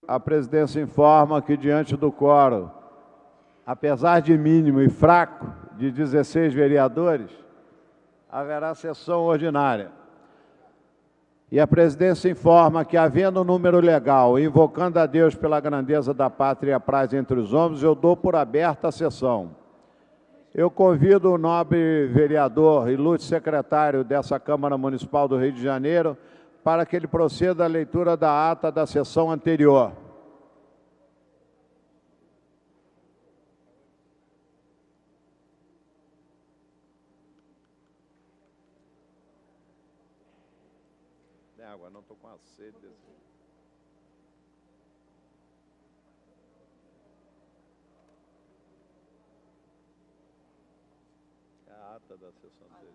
A presidência informa que, diante do quórum, apesar de mínimo e fraco, de 16 vereadores, haverá sessão ordinária. E a presidência informa que, havendo número legal, invocando a Deus pela grandeza da pátria e a paz entre os homens, eu dou por aberta a sessão. Eu convido o nobre vereador e ilustre secretário dessa Câmara Municipal do Rio de Janeiro para que ele proceda à leitura da ata da sessão anterior. Água, não estou com a sede desse. É a ata da sessão anterior.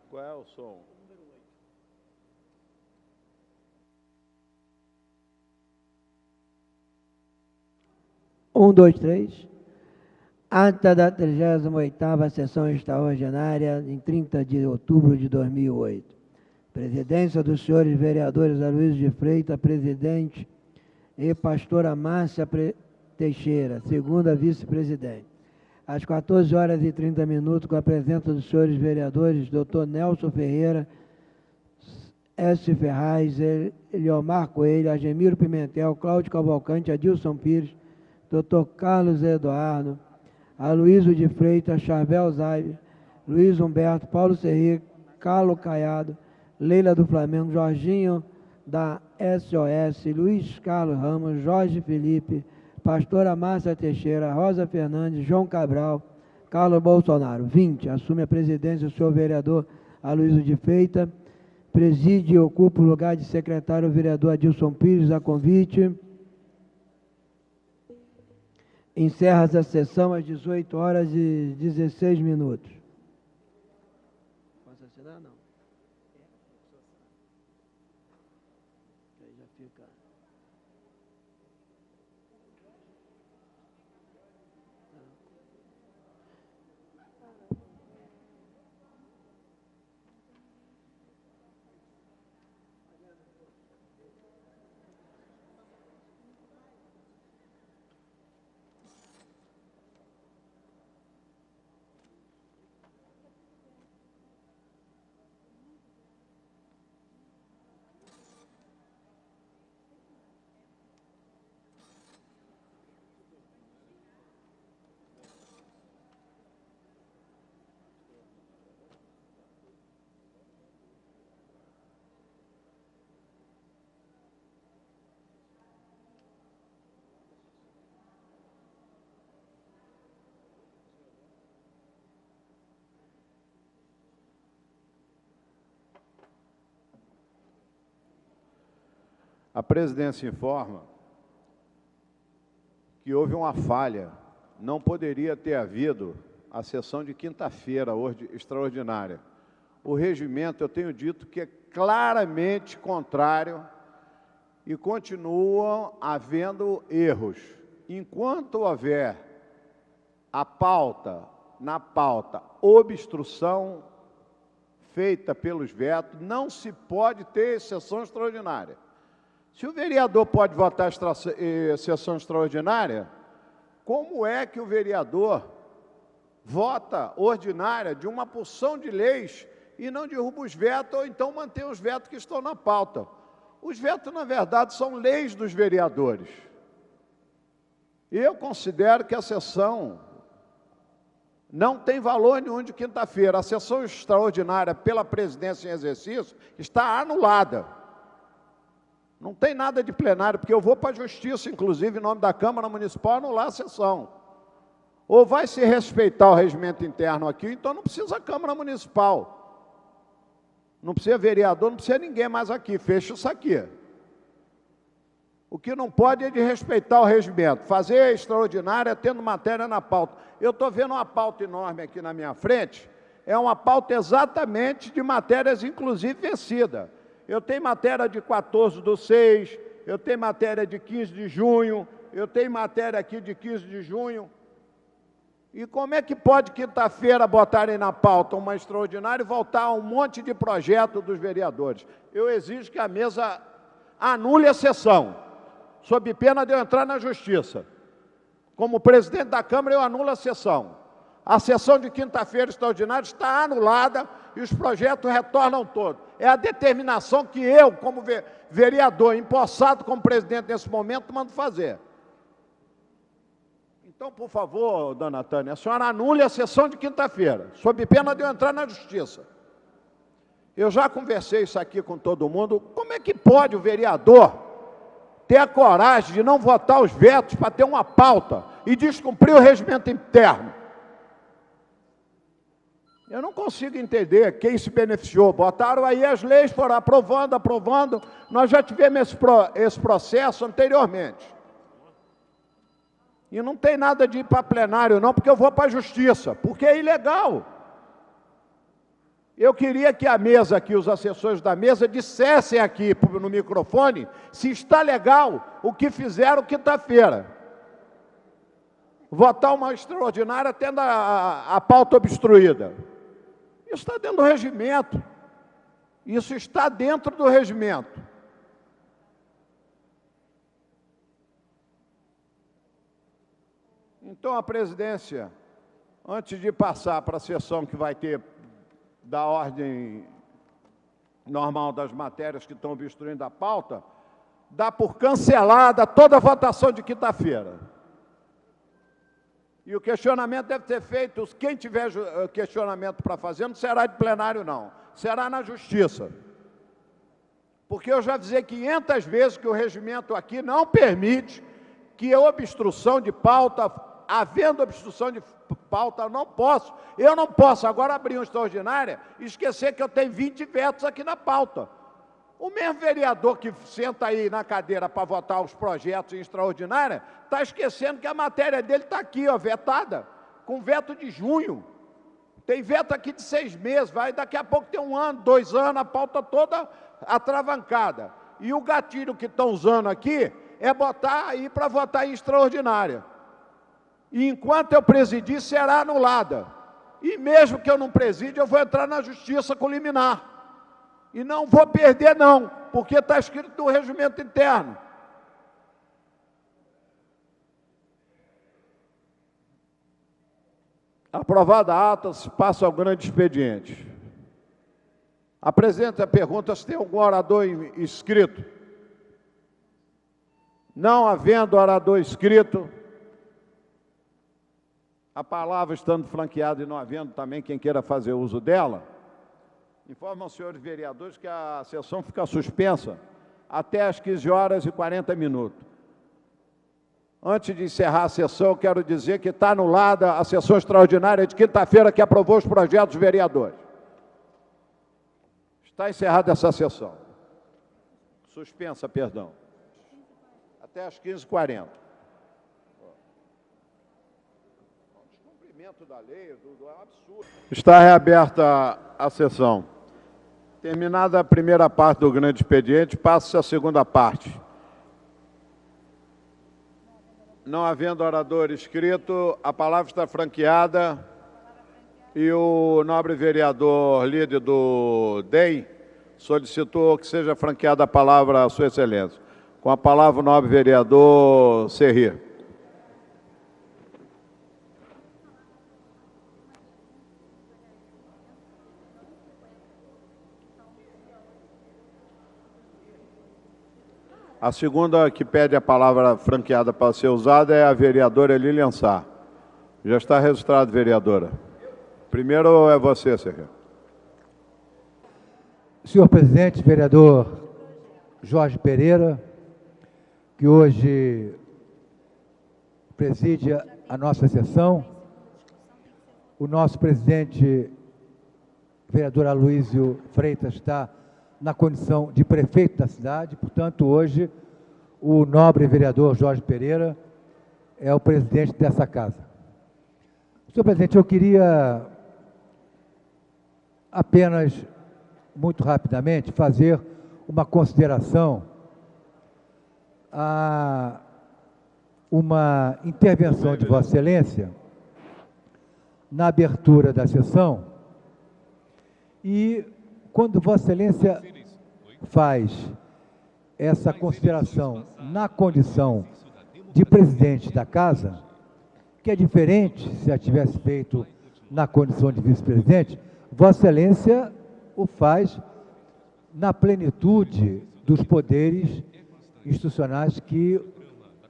Qual é o som? 1, 2, 3. Ata da 38ª sessão extraordinária, em 30 de outubro de 2008. Presidência dos senhores vereadores Aloysio de Freitas, presidente, e pastora Márcia Teixeira, segunda vice-presidente. Às 14 horas e 30 minutos, com a presença dos senhores vereadores, Dr. Nelson Ferreira, S. Ferraz, Eliomar Coelho, Agemiro Pimentel, Cláudio Cavalcante, Adilson Pires, Dr. Carlos Eduardo, Aloysio de Freitas, Charvel Zaibe, Luiz Humberto, Paulo Serri, Carlos Caiado, Leila do Flamengo, Jorginho da SOS, Luiz Carlos Ramos, Jorge Felipe, pastora Márcia Teixeira, Rosa Fernandes, João Cabral, Carlos Bolsonaro. 20. Assume a presidência o senhor vereador Aloysio de Freitas, preside e ocupa o lugar de secretário o vereador Adilson Pires, a convite. Encerra a sessão às 18 horas e 16 minutos. Posso assinar? Não. Aí já fica. A presidência informa que houve uma falha. Não poderia ter havido a sessão de quinta-feira extraordinária. O regimento, eu tenho dito que é claramente contrário e continuam havendo erros. Enquanto houver na pauta, obstrução feita pelos vetos, não se pode ter sessão extraordinária. Se o vereador pode votar sessão extraordinária, como é que o vereador vota ordinária de uma porção de leis e não derruba os vetos, ou então mantém os vetos que estão na pauta? Os vetos, na verdade, são leis dos vereadores. Eu considero que a sessão não tem valor nenhum de quinta-feira. A sessão extraordinária pela presidência em exercício está anulada. Não tem nada de plenário, porque eu vou para a justiça, inclusive, em nome da Câmara Municipal, anular a sessão. Ou vai se respeitar o regimento interno aqui, então não precisa a Câmara Municipal. Não precisa vereador, não precisa ninguém mais aqui, fecha isso aqui. O que não pode é de respeitar o regimento, fazer a extraordinária tendo matéria na pauta. Eu estou vendo uma pauta enorme aqui na minha frente, é uma pauta exatamente de matérias, inclusive, vencidas. Eu tenho matéria de 14/6, eu tenho matéria de 15 de junho, eu tenho matéria aqui de 15 de junho. E como é que pode, quinta-feira, botarem na pauta uma extraordinária e voltar a um monte de projeto dos vereadores? Eu exijo que a mesa anule a sessão, sob pena de eu entrar na justiça. Como presidente da Câmara, eu anulo a sessão. A sessão de quinta-feira extraordinária está anulada e os projetos retornam todos. É a determinação que eu, como vereador, empossado como presidente nesse momento, mando fazer. Então, por favor, dona Tânia, a senhora anule a sessão de quinta-feira, sob pena de eu entrar na justiça. Eu já conversei isso aqui com todo mundo. Como é que pode o vereador ter a coragem de não votar os vetos para ter uma pauta e descumprir o regimento interno? Eu não consigo entender quem se beneficiou. Botaram aí as leis, foram aprovando, aprovando. Nós já tivemos esse processo anteriormente. E não tem nada de ir para plenário, não, porque eu vou para a justiça, porque é ilegal. Eu queria que a mesa aqui, os assessores da mesa, dissessem aqui no microfone se está legal o que fizeram quinta-feira. Votar uma extraordinária tendo a pauta obstruída. Isso está dentro do regimento. Isso está dentro do regimento. Então, a presidência, antes de passar para a sessão que vai ter da ordem normal das matérias que estão obstruindo a pauta, dá por cancelada toda a votação de quinta-feira. E o questionamento deve ser feito, quem tiver questionamento para fazer, não será de plenário, não. Será na justiça. Porque eu já avisei 500 vezes que o regimento aqui não permite que a obstrução de pauta, havendo obstrução de pauta, eu não posso agora abrir uma extraordinária e esquecer que eu tenho 20 vetos aqui na pauta. O mesmo vereador que senta aí na cadeira para votar os projetos em extraordinária, está esquecendo que a matéria dele está aqui, ó, vetada, com veto de junho. Tem veto aqui de 6 meses, daqui a pouco tem 1 ano, 2 anos, a pauta toda atravancada. E o gatilho que estão usando aqui é botar aí para votar em extraordinária. E enquanto eu presidir, será anulada. E mesmo que eu não preside, eu vou entrar na justiça com liminar. E não vou perder, não, porque está escrito no regimento interno. Aprovada a ata, se passa ao grande expediente. Apresenta a pergunta se tem algum orador inscrito. Não havendo orador inscrito, a palavra estando franqueada e não havendo também quem queira fazer uso dela, informam os senhores vereadores que a sessão fica suspensa até às 15h40. Antes de encerrar a sessão, eu quero dizer que está anulada a sessão extraordinária de quinta-feira que aprovou os projetos dos vereadores. Está encerrada essa sessão. Suspensa, perdão. Até às 15h40. Descumprimento da lei, é um absurdo. Está reaberta a sessão. Terminada a primeira parte do grande expediente, passa-se a segunda parte. Não havendo orador inscrito, a palavra está franqueada e o nobre vereador líder do DEM solicitou que seja franqueada a palavra a Sua Excelência. Com a palavra o nobre vereador Serri. A segunda que pede a palavra franqueada para ser usada é a vereadora Lilian Sá. Já está registrado, vereadora. Primeiro é você, Serra. Senhor presidente, vereador Jorge Pereira, que hoje preside a nossa sessão, o nosso presidente, vereador Aloísio Freitas, está na condição de prefeito da cidade, portanto, hoje, o nobre vereador Jorge Pereira é o presidente dessa casa. Senhor presidente, eu queria apenas, muito rapidamente, fazer uma consideração a uma intervenção de Vossa Excelência na abertura da sessão e quando Vossa Excelência faz essa consideração na condição de presidente da Casa, que é diferente se a tivesse feito na condição de vice-presidente, Vossa Excelência o faz na plenitude dos poderes institucionais que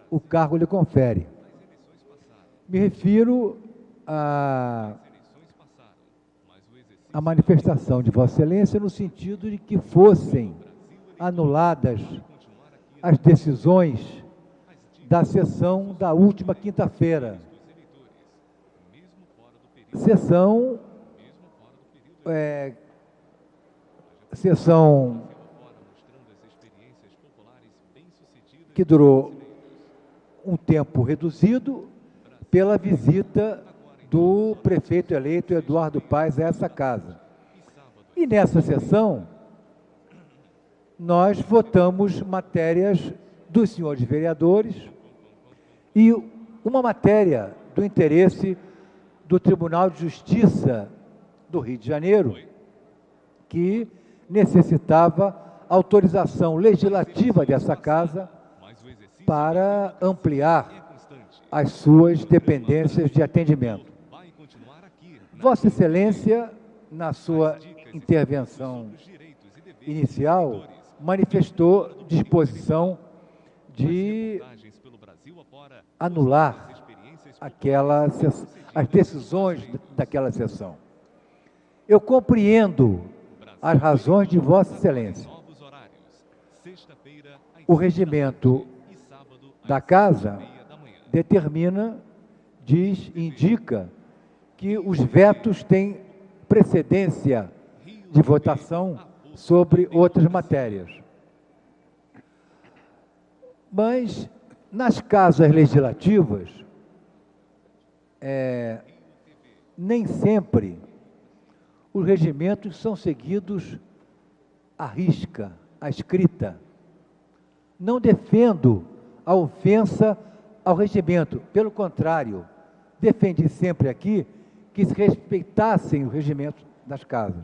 o cargo lhe confere. Me refiro à manifestação de Vossa Excelência no sentido de que fossem anuladas as decisões da sessão da última quinta-feira. Sessão que durou um tempo reduzido pela visita do prefeito eleito Eduardo Paes a essa casa. E nessa sessão, nós votamos matérias dos senhores vereadores e uma matéria do interesse do Tribunal de Justiça do Rio de Janeiro, que necessitava autorização legislativa dessa casa para ampliar as suas dependências de atendimento. Vossa Excelência, na sua intervenção inicial, manifestou disposição de anular as decisões daquela sessão. Eu compreendo as razões de Vossa Excelência. O regimento da Casa determina, indica que os vetos têm precedência de votação sobre outras matérias. Mas, nas casas legislativas, nem sempre os regimentos são seguidos à risca, à escrita. Não defendo a ofensa ao regimento, pelo contrário, defendi sempre aqui que se respeitassem os regimentos das casas.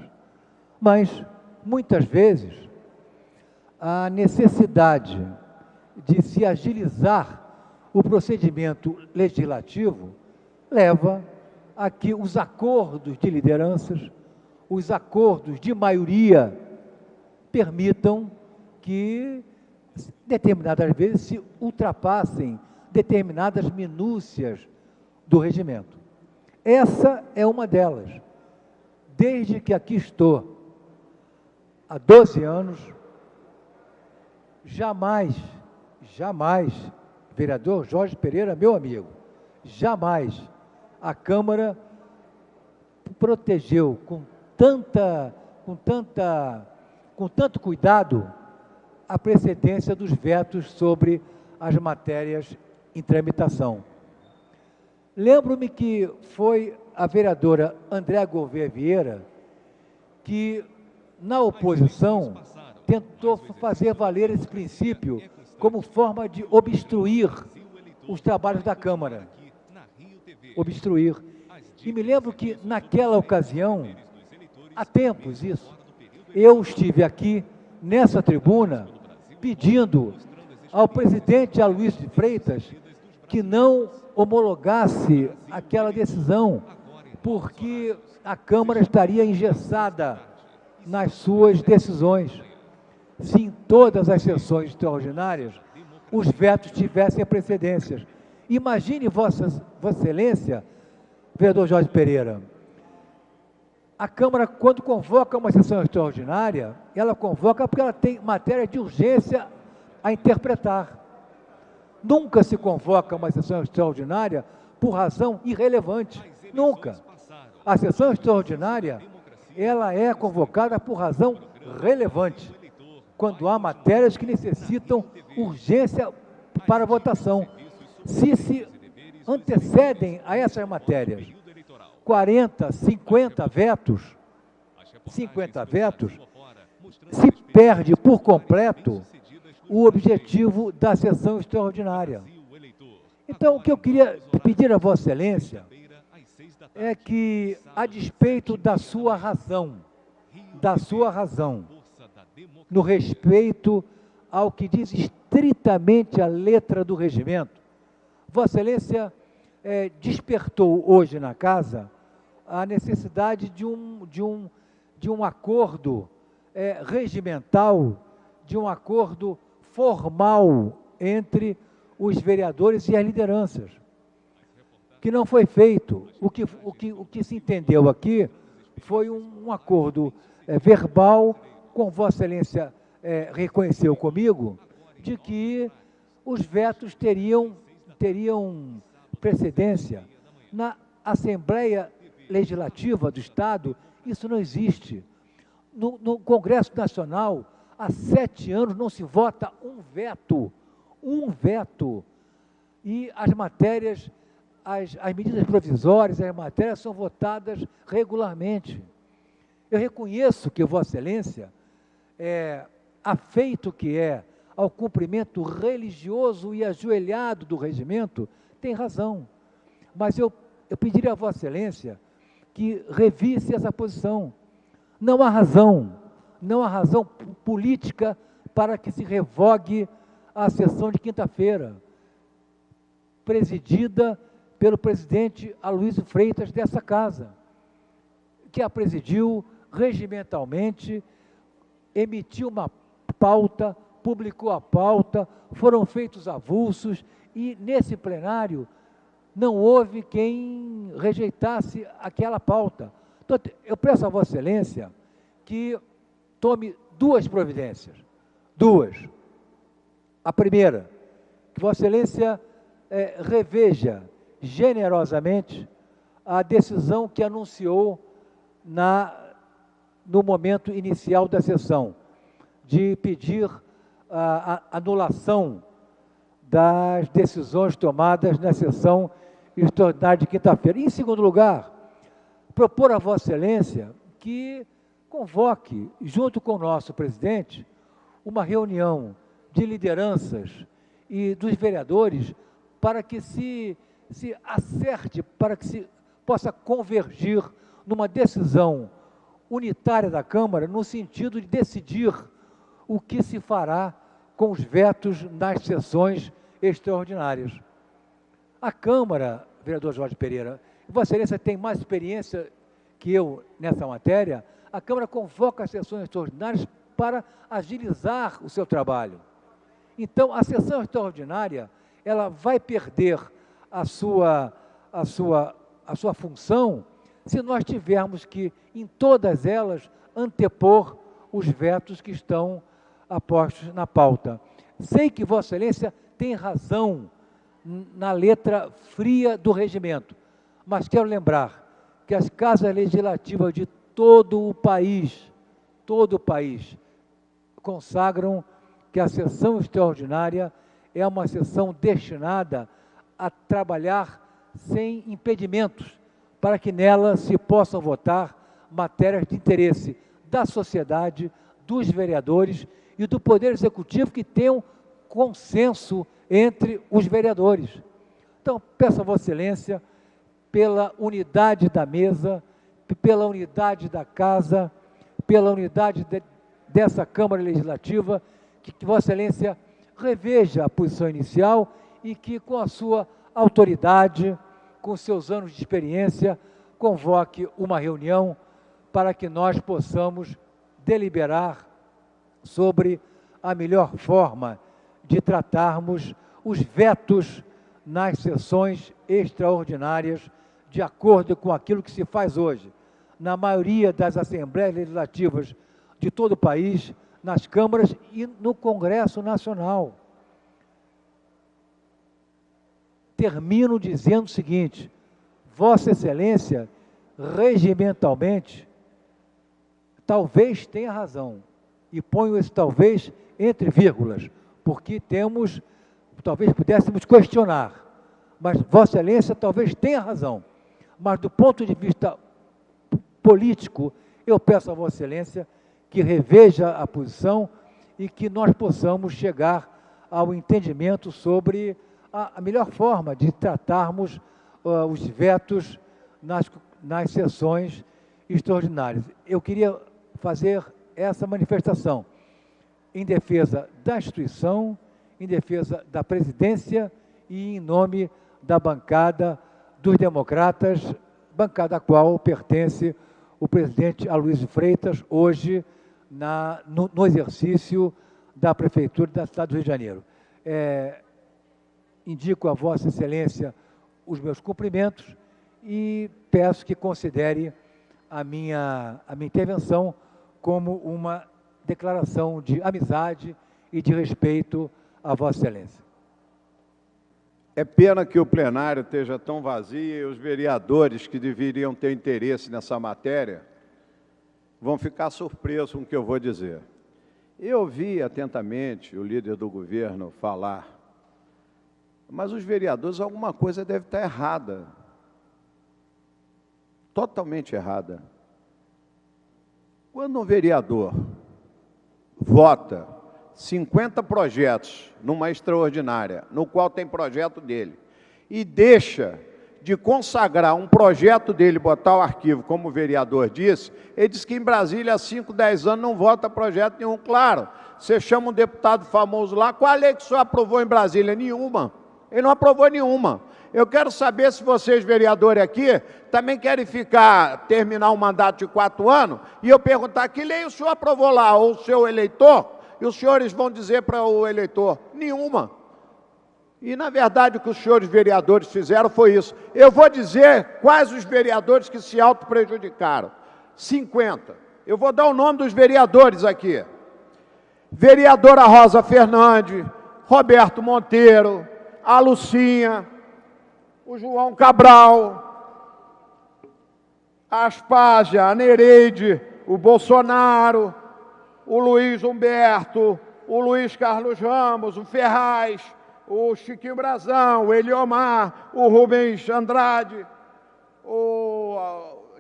Mas, muitas vezes, a necessidade de se agilizar o procedimento legislativo leva a que os acordos de lideranças, os acordos de maioria, permitam que, determinadas vezes, se ultrapassem determinadas minúcias do regimento. Essa é uma delas. Desde que aqui estou, há 12 anos, jamais, vereador Jorge Pereira, meu amigo, jamais a Câmara protegeu com tanto cuidado a precedência dos vetos sobre as matérias em tramitação. Lembro-me que foi a vereadora Andréa Gouveia Vieira que, na oposição, tentou fazer valer esse princípio como forma de obstruir os trabalhos da Câmara. Obstruir. E me lembro que, naquela ocasião, há tempos isso, eu estive aqui, nessa tribuna, pedindo ao presidente Aloysio de Freitas que não homologasse aquela decisão, porque a Câmara estaria engessada nas suas decisões. Se em todas as sessões extraordinárias os vetos tivessem precedências. Imagine, Vossa Excelência, vereador Jorge Pereira, a Câmara, quando convoca uma sessão extraordinária, ela convoca porque ela tem matéria de urgência a interpretar. Nunca se convoca uma sessão extraordinária por razão irrelevante. Nunca. A sessão extraordinária, ela é convocada por razão relevante, quando há matérias que necessitam urgência para votação. Se antecedem a essas matérias 40, 50 vetos, se perde por completo o objetivo da sessão extraordinária. Então, o que eu queria pedir a Vossa Excelência é que, a despeito da sua razão, no respeito ao que diz estritamente a letra do regimento, Vossa Excelência despertou hoje na casa a necessidade de um acordo regimental, de um acordo formal entre os vereadores e as lideranças, que não foi feito. O que se entendeu aqui foi um acordo verbal, com Vossa Excelência reconheceu comigo, de que os vetos teriam precedência. Na Assembleia Legislativa do Estado, isso não existe. No Congresso Nacional, há 7 anos não se vota um veto. E as matérias, as medidas provisórias, as matérias são votadas regularmente. Eu reconheço que Vossa Excelência, afeito que é ao cumprimento religioso e ajoelhado do regimento, tem razão. Mas eu pediria a Vossa Excelência que revisse essa posição. Não há razão política para que se revogue a sessão de quinta-feira, presidida pelo presidente Aloysio Freitas dessa casa, que a presidiu regimentalmente, emitiu uma pauta, publicou a pauta, foram feitos avulsos e, nesse plenário, não houve quem rejeitasse aquela pauta. Então, eu peço a Vossa Excelência que tome 2 providências. 2. A primeira, que Vossa Excelência reveja generosamente a decisão que anunciou no momento inicial da sessão, de pedir a anulação das decisões tomadas na sessão extraordinária de quinta-feira. Em segundo lugar, propor a Vossa Excelência que convoque, junto com o nosso presidente, uma reunião de lideranças e dos vereadores para que se acerte, para que se possa convergir numa decisão unitária da Câmara, no sentido de decidir o que se fará com os vetos nas sessões extraordinárias. A Câmara, vereador Jorge Pereira, Vossa Excelência tem mais experiência que eu nessa matéria, a Câmara convoca as sessões extraordinárias para agilizar o seu trabalho. Então, a sessão extraordinária, ela vai perder a sua função se nós tivermos que, em todas elas, antepor os vetos que estão apostos na pauta. Sei que Vossa Excelência tem razão na letra fria do regimento, mas quero lembrar que as casas legislativas de todo o país, consagram que a sessão extraordinária é uma sessão destinada a trabalhar sem impedimentos, para que nela se possam votar matérias de interesse da sociedade, dos vereadores e do Poder Executivo, que tenham consenso entre os vereadores. Então, peço a Vossa Excelência, pela unidade da mesa, pela unidade da casa, pela unidade dessa Câmara Legislativa, que Vossa Excelência reveja a posição inicial e que, com a sua autoridade, com seus anos de experiência, convoque uma reunião para que nós possamos deliberar sobre a melhor forma de tratarmos os vetos nas sessões extraordinárias, de acordo com aquilo que se faz hoje na maioria das Assembleias Legislativas de todo o país, nas câmaras e no Congresso Nacional. Termino dizendo o seguinte: Vossa Excelência, regimentalmente, talvez tenha razão, e ponho esse talvez entre vírgulas, porque talvez pudéssemos questionar, mas Vossa Excelência talvez tenha razão, mas do ponto de vista político, eu peço a Vossa Excelência que reveja a posição e que nós possamos chegar ao entendimento sobre a melhor forma de tratarmos os vetos nas sessões extraordinárias. Eu queria fazer essa manifestação em defesa da instituição, em defesa da presidência e em nome da bancada dos democratas, bancada à qual pertence o presidente Aloysio Freitas, hoje no exercício da Prefeitura da cidade do Rio de Janeiro. Indico a Vossa Excelência os meus cumprimentos e peço que considere a minha intervenção como uma declaração de amizade e de respeito a Vossa Excelência. É pena que o plenário esteja tão vazio e os vereadores que deveriam ter interesse nessa matéria vão ficar surpresos com o que eu vou dizer. Eu ouvi atentamente o líder do governo falar, mas os vereadores, alguma coisa deve estar errada. Totalmente errada. Quando um vereador vota 50 projetos numa extraordinária, no qual tem projeto dele, e deixa de consagrar um projeto dele, botar o arquivo, como o vereador disse, ele disse que em Brasília há 5, 10 anos não vota projeto nenhum. Claro, você chama um deputado famoso lá, qual a lei que o senhor aprovou em Brasília? Nenhuma. Ele não aprovou nenhuma. Eu quero saber se vocês, vereadores aqui, também querem terminar um mandato de 4 anos, e eu perguntar que lei o senhor aprovou lá, ou o seu eleitor, e os senhores vão dizer para o eleitor, nenhuma. E, na verdade, o que os senhores vereadores fizeram foi isso. Eu vou dizer quais os vereadores que se auto-prejudicaram. 50. Eu vou dar o nome dos vereadores aqui. Vereadora Rosa Fernandes, Roberto Monteiro, a Lucinha, o João Cabral, a Aspásia, a Nereide, o Bolsonaro, o Luiz Humberto, o Luiz Carlos Ramos, o Ferraz, o Chiquinho Brazão, o Eliomar, o Rubens Andrade,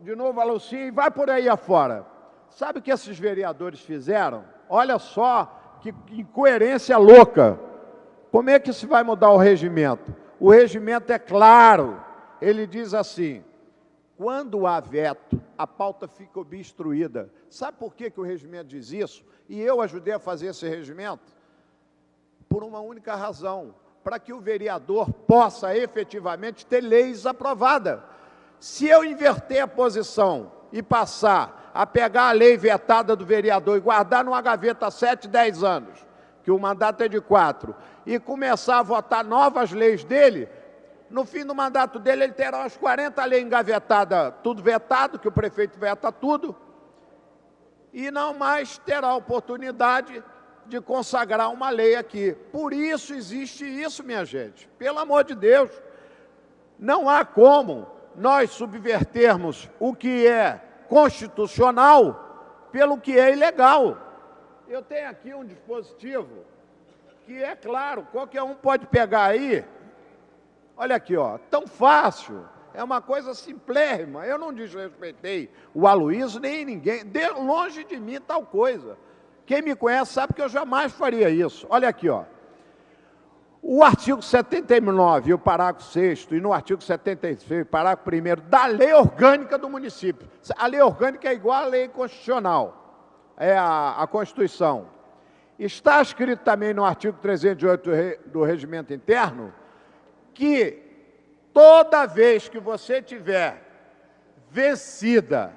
de novo a Lucinha, e vai por aí afora. Sabe o que esses vereadores fizeram? Olha só que incoerência louca. Como é que se vai mudar o regimento? O regimento é claro, ele diz assim, quando há veto, a pauta fica obstruída. Sabe por que o regimento diz isso? E eu ajudei a fazer esse regimento? Por uma única razão, para que o vereador possa efetivamente ter leis aprovadas. Se eu inverter a posição e passar a pegar a lei vetada do vereador e guardar numa gaveta 7, 10 anos, que o mandato é de 4, e começar a votar novas leis dele, no fim do mandato dele ele terá umas 40 leis engavetadas, tudo vetado, que o prefeito veta tudo, e não mais terá a oportunidade de consagrar uma lei aqui. Por isso existe isso, minha gente. Pelo amor de Deus, não há como nós subvertermos o que é constitucional pelo que é ilegal. Eu tenho aqui um dispositivo que é claro, qualquer um pode pegar aí. Olha aqui, ó, tão fácil, é uma coisa simplérrima. Eu não desrespeitei o Aloysio nem ninguém, de longe de mim tal coisa. Quem me conhece sabe que eu jamais faria isso. Olha aqui, ó. O artigo 79, o parágrafo 6º, e no artigo 76, parágrafo 1º, da lei orgânica do município. A lei orgânica é igual à lei constitucional, é a Constituição. Está escrito também no artigo 308 do Regimento Interno, que toda vez que você tiver vencida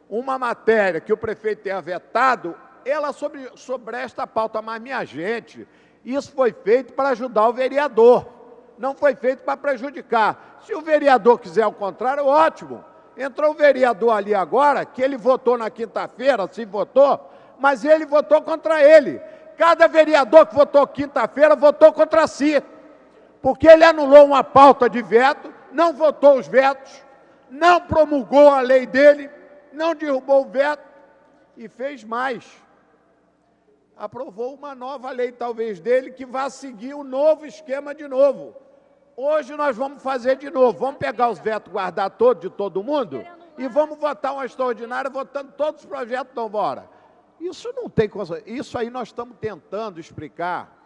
uma matéria que o prefeito tenha vetado, ela sobre esta pauta, mas minha gente, isso foi feito para ajudar o vereador, não foi feito para prejudicar. Se o vereador quiser ao contrário, ótimo. Entrou o vereador ali agora, que ele votou na quinta-feira, se votou, mas ele votou contra ele. Cada vereador que votou quinta-feira votou contra si, porque ele anulou uma pauta de veto, não votou os vetos, não promulgou a lei dele, não derrubou o veto e fez mais. Aprovou uma nova lei, talvez, dele, que vai seguir um novo esquema de novo. Hoje nós vamos fazer de novo, vamos pegar os vetos, guardar todos de todo mundo, e vamos votar uma extraordinária, votando todos os projetos, então bora. Isso não tem coisa. Isso aí nós estamos tentando explicar.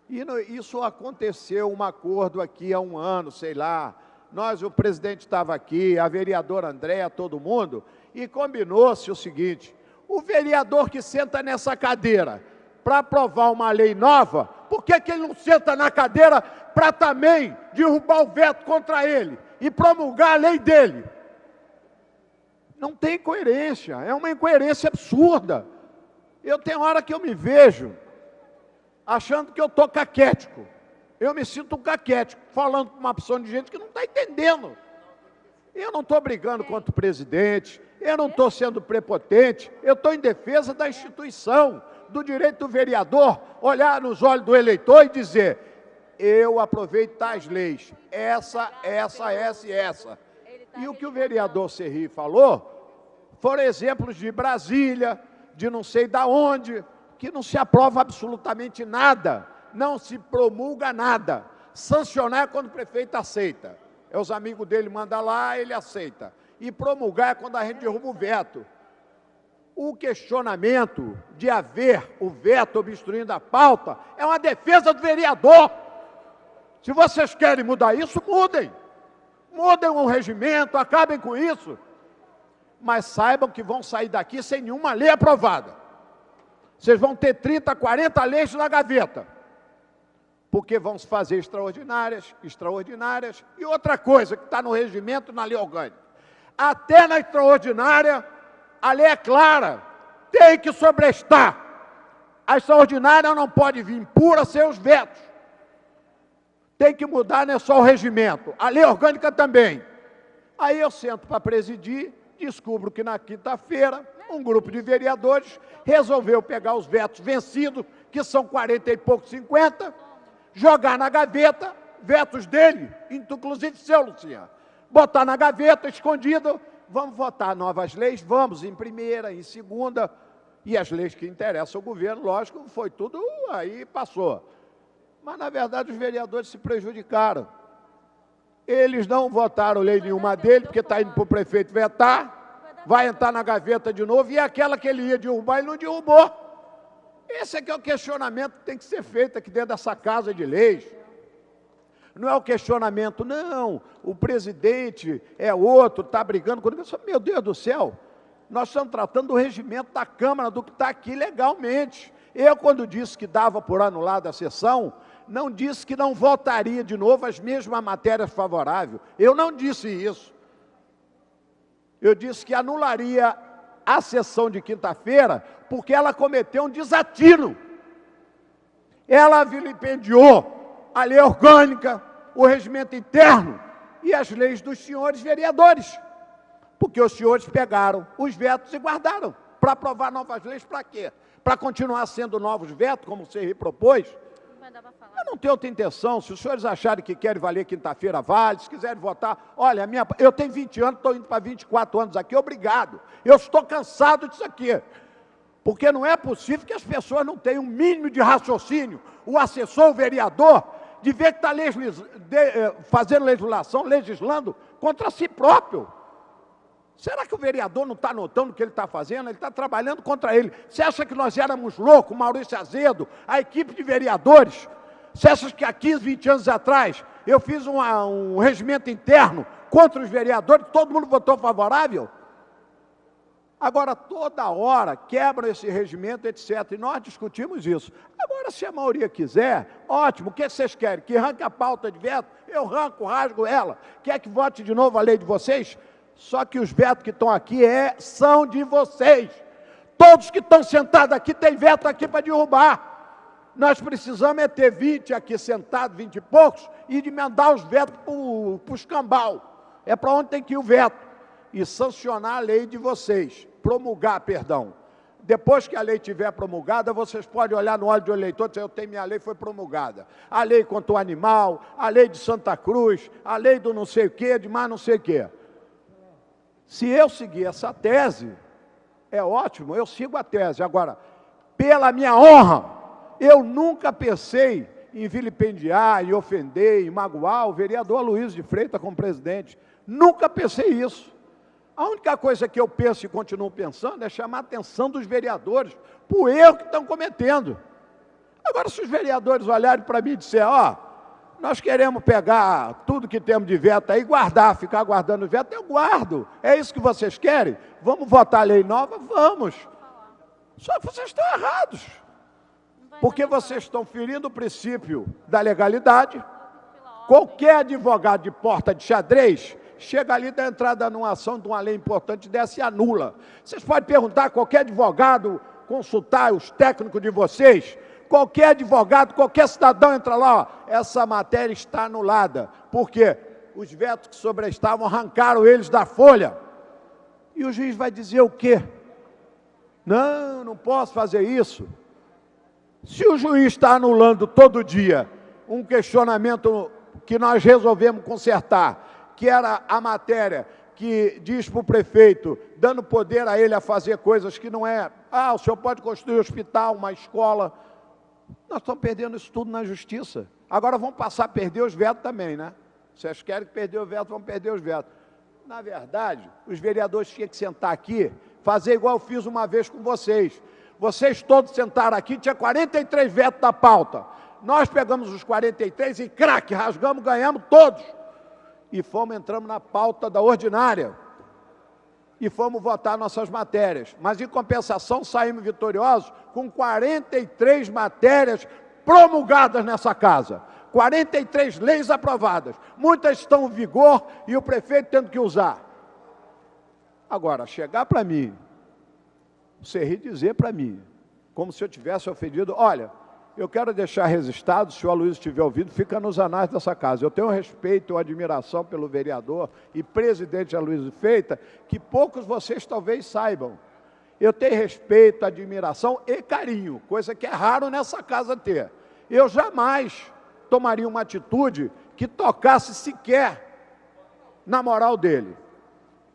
E isso aconteceu, um acordo aqui há um ano, sei lá. O presidente estava aqui, a vereadora Andréa, todo mundo, e combinou-se o seguinte: o vereador que senta nessa cadeira para aprovar uma lei nova, por que ele não senta na cadeira para também derrubar o veto contra ele e promulgar a lei dele? Não tem coerência, é uma incoerência absurda. Eu tenho hora que eu me vejo achando que eu estou caquético. Eu me sinto um caquético, falando com uma opção de gente que não está entendendo. Eu não estou brigando contra o presidente, eu não estou sendo prepotente, eu estou em defesa da instituição, do direito do vereador olhar nos olhos do eleitor e dizer: eu aproveito tais leis, essa e essa. E o que o vereador Serri falou foram exemplos de Brasília, de não sei da onde, que não se aprova absolutamente nada, não se promulga nada. Sancionar é quando o prefeito aceita. Os amigos dele mandam lá, ele aceita. E promulgar é quando a gente derruba o veto. O questionamento de haver o veto obstruindo a pauta é uma defesa do vereador. Se vocês querem mudar isso, mudem. Mudem o regimento, acabem com isso. Mas saibam que vão sair daqui sem nenhuma lei aprovada. Vocês vão ter 30, 40 leis na gaveta. Porque vão se fazer extraordinárias, e outra coisa que está no regimento, na lei orgânica. Até na extraordinária, a lei é clara, tem que sobrestar. A extraordinária não pode vir pura sem os vetos. Tem que mudar, não é só o regimento, a lei orgânica também. Aí eu sento para presidir, descubro que na quinta-feira, um grupo de vereadores resolveu pegar os vetos vencidos, que são 40 e pouco, 50, jogar na gaveta, vetos dele, inclusive seu, Luciano, botar na gaveta, escondido, vamos votar novas leis, vamos em primeira, em segunda, e as leis que interessam ao governo, lógico, foi tudo aí, passou. Mas, na verdade, os vereadores se prejudicaram. Eles não votaram lei nenhuma dele, porque está indo para o prefeito vetar, vai entrar na gaveta de novo, e aquela que ele ia derrubar, ele não derrubou. Esse aqui é o questionamento que tem que ser feito aqui dentro dessa casa de leis. Não é o questionamento, não, o presidente é outro, está brigando com ele. Meu Deus do céu, nós estamos tratando do regimento da Câmara, do que está aqui legalmente. Eu, quando disse que dava por anulada a sessão, não disse que não votaria de novo as mesmas matérias favoráveis. Eu não disse isso. Eu disse que anularia a sessão de quinta-feira, porque ela cometeu um desatino. Ela vilipendiou a lei orgânica, o regimento interno e as leis dos senhores vereadores. Porque os senhores pegaram os vetos e guardaram. Para aprovar novas leis, para quê? Para continuar sendo novos vetos, como o Serri propôs? Eu não tenho outra intenção. Se os senhores acharem que querem valer quinta-feira, vale. Se quiserem votar, olha, eu tenho 20 anos, estou indo para 24 anos aqui, obrigado. Eu estou cansado disso aqui. Porque não é possível que as pessoas não tenham um mínimo de raciocínio. O assessor, o vereador, de ver que está fazendo legislação, legislando contra si próprio. Será que o vereador não está notando o que ele está fazendo? Ele está trabalhando contra ele. Você acha que nós éramos loucos, Maurício Azedo, a equipe de vereadores? Você acha que há 15, 20 anos atrás eu fiz um regimento interno contra os vereadores, todo mundo votou favorável? Agora, toda hora quebram esse regimento, etc. E nós discutimos isso. Agora, se a maioria quiser, ótimo. O que vocês querem? Que arranque a pauta de veto? Eu rasgo ela. Quer que vote de novo a lei de vocês? Só que os vetos que estão aqui são de vocês. Todos que estão sentados aqui têm veto aqui para derrubar. Nós precisamos ter 20 aqui sentados, 20 e poucos, e de mandar os vetos para o escambau. É para onde tem que ir o veto. E sancionar a lei de vocês. Promulgar, perdão. Depois que a lei estiver promulgada, vocês podem olhar no olho do eleitor e dizer: eu tenho minha lei, foi promulgada. A lei contra o animal, a lei de Santa Cruz, a lei do não sei o quê, de mais não sei o quê. Se eu seguir essa tese, é ótimo, eu sigo a tese. Agora, pela minha honra, eu nunca pensei em vilipendiar, em ofender, em magoar o vereador Aloysio de Freitas como presidente. Nunca pensei isso. A única coisa que eu penso e continuo pensando é chamar a atenção dos vereadores para o erro que estão cometendo. Agora, se os vereadores olharem para mim e disserem, ó, nós queremos pegar tudo que temos de veto aí e guardar, ficar guardando o veto, eu guardo. É isso que vocês querem? Vamos votar a lei nova? Vamos. Só que vocês estão errados. Porque vocês estão ferindo o princípio da legalidade. Qualquer advogado de porta de xadrez chega ali da entrada numa ação de uma lei importante dessa e anula. Vocês podem perguntar a qualquer advogado, consultar os técnicos de vocês, qualquer advogado, qualquer cidadão entra lá, ó, essa matéria está anulada. Por quê? Os vetos que sobrestavam arrancaram eles da folha. E o juiz vai dizer o quê? Não, não posso fazer isso. Se o juiz está anulando todo dia um questionamento que nós resolvemos consertar, que era a matéria que diz para o prefeito, dando poder a ele a fazer coisas que não é, o senhor pode construir um hospital, uma escola. Nós estamos perdendo isso tudo na justiça. Agora vamos passar a perder os vetos também, né? Vocês querem perder o veto, vão perder os vetos. Na verdade, os vereadores tinham que sentar aqui, fazer igual eu fiz uma vez com vocês. Vocês todos sentaram aqui, tinha 43 vetos da pauta. Nós pegamos os 43 e craque, rasgamos, ganhamos todos. E entramos na pauta da ordinária. E fomos votar nossas matérias. Mas, em compensação, saímos vitoriosos com 43 matérias promulgadas nessa casa. 43 leis aprovadas. Muitas estão em vigor e o prefeito tendo que usar. Agora, chegar para mim, você rir dizer para mim, como se eu tivesse ofendido, olha, eu quero deixar registrado, se o Aloysio tiver ouvido, fica nos anais dessa casa. Eu tenho respeito e admiração pelo vereador e presidente Aloysio Freitas, que poucos vocês talvez saibam. Eu tenho respeito, admiração e carinho, coisa que é raro nessa casa ter. Eu jamais tomaria uma atitude que tocasse sequer na moral dele.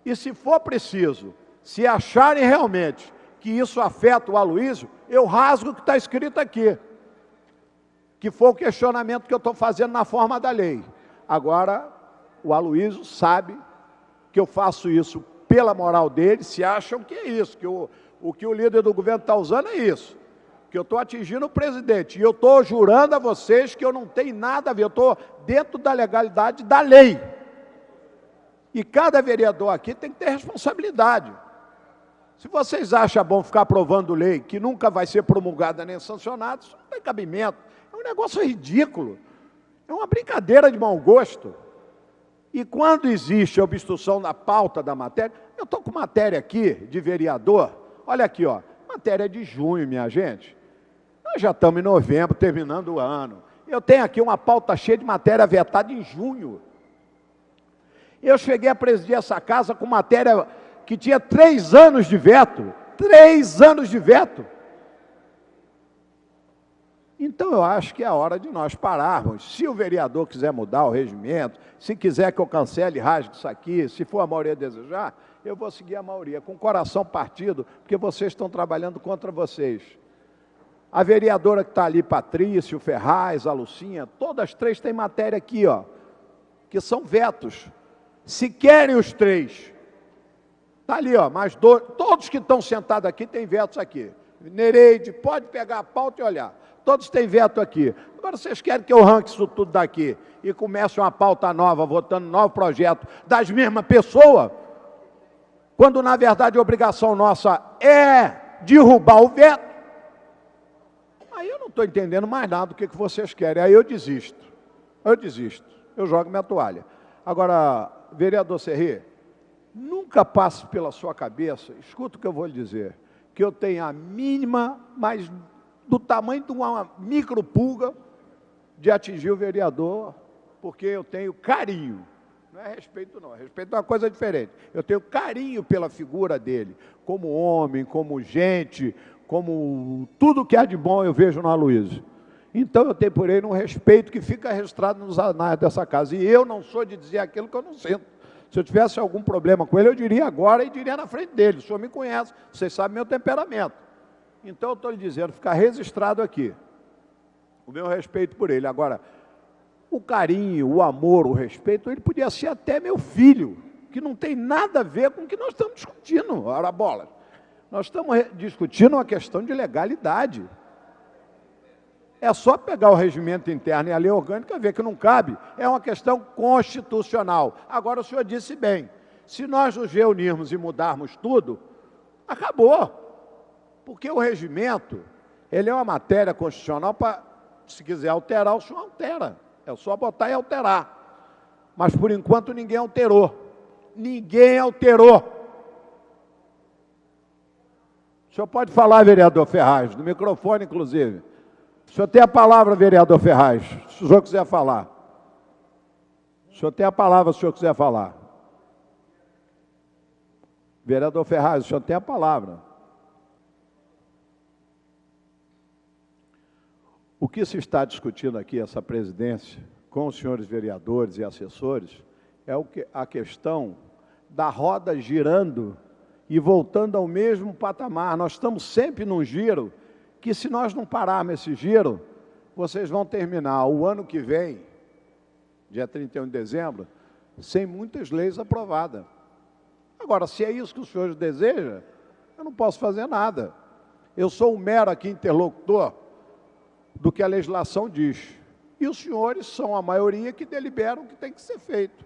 E se for preciso, se acharem realmente que isso afeta o Aloysio, eu rasgo o que está escrito aqui, que foi o questionamento que eu estou fazendo na forma da lei. Agora, o Aloysio sabe que eu faço isso pela moral dele, se acham que é isso, que o que o líder do governo está usando é isso, que eu estou atingindo o presidente, e eu estou jurando a vocês que eu não tenho nada a ver, eu estou dentro da legalidade da lei. E cada vereador aqui tem que ter responsabilidade. Se vocês acham bom ficar aprovando lei que nunca vai ser promulgada nem sancionada, isso não tem cabimento. É um negócio ridículo. É uma brincadeira de mau gosto. E quando existe a obstrução da pauta da matéria, eu estou com matéria aqui de vereador, olha aqui, ó, matéria de junho, minha gente. Nós já estamos em novembro, terminando o ano. Eu tenho aqui uma pauta cheia de matéria vetada em junho. Eu cheguei a presidir essa casa com matéria que tinha 3 anos de veto. 3 anos de veto. Então, eu acho que é a hora de nós pararmos. Se o vereador quiser mudar o regimento, se quiser que eu cancele e rasgue isso aqui, se for a maioria desejar, eu vou seguir a maioria, com o coração partido, porque vocês estão trabalhando contra vocês. A vereadora que está ali, Patrícia, o Ferraz, a Lucinha, todas 3 têm matéria aqui, ó, que são vetos. Se querem os 3, está ali, ó, mais 2, todos que estão sentados aqui têm vetos aqui. Nereide, pode pegar a pauta e olhar. Todos têm veto aqui. Agora vocês querem que eu arranque isso tudo daqui e comece uma pauta nova, votando um novo projeto das mesmas pessoas, quando na verdade a obrigação nossa é derrubar o veto? Aí eu não estou entendendo mais nada do que vocês querem. Aí eu desisto. Eu jogo minha toalha. Agora, vereador Serri, nunca passe pela sua cabeça, escuta o que eu vou lhe dizer, que eu tenho a mínima, mas do tamanho de uma micropulga, de atingir o vereador, porque eu tenho carinho. Não é respeito não, respeito é uma coisa diferente. Eu tenho carinho pela figura dele, como homem, como gente, como tudo que há de bom eu vejo no Aloysio. Então eu tenho por ele um respeito que fica registrado nos anais dessa casa. E eu não sou de dizer aquilo que eu não sinto. Se eu tivesse algum problema com ele, eu diria agora e diria na frente dele. O senhor me conhece, vocês sabem meu temperamento. Então eu estou lhe dizendo, ficar registrado aqui, o meu respeito por ele. Agora, o carinho, o amor, o respeito, ele podia ser até meu filho. que não tem nada a ver com o que nós estamos discutindo, ora bolas. Nós estamos discutindo uma questão de legalidade. É só pegar o regimento interno e a lei orgânica e ver que não cabe. É uma questão constitucional. Agora, o senhor disse bem, se nós nos reunirmos e mudarmos tudo, acabou. Porque o regimento, ele é uma matéria constitucional para, se quiser alterar, o senhor altera. É só botar e alterar. Mas, por enquanto, ninguém alterou. Ninguém alterou. O senhor pode falar, vereador Ferraz, no microfone, inclusive. O senhor tem a palavra, vereador Ferraz, se o senhor quiser falar. O senhor tem a palavra, se o senhor quiser falar. Vereador Ferraz, o senhor tem a palavra. O que se está discutindo aqui, essa presidência, com os senhores vereadores e assessores, é a questão da roda girando e voltando ao mesmo patamar. Nós estamos sempre num giro que, se nós não pararmos esse giro, vocês vão terminar o ano que vem, dia 31 de dezembro, sem muitas leis aprovadas. Agora, se é isso que os senhores desejam, eu não posso fazer nada. Eu sou um mero aqui interlocutor do que a legislação diz. E os senhores são a maioria que deliberam o que tem que ser feito.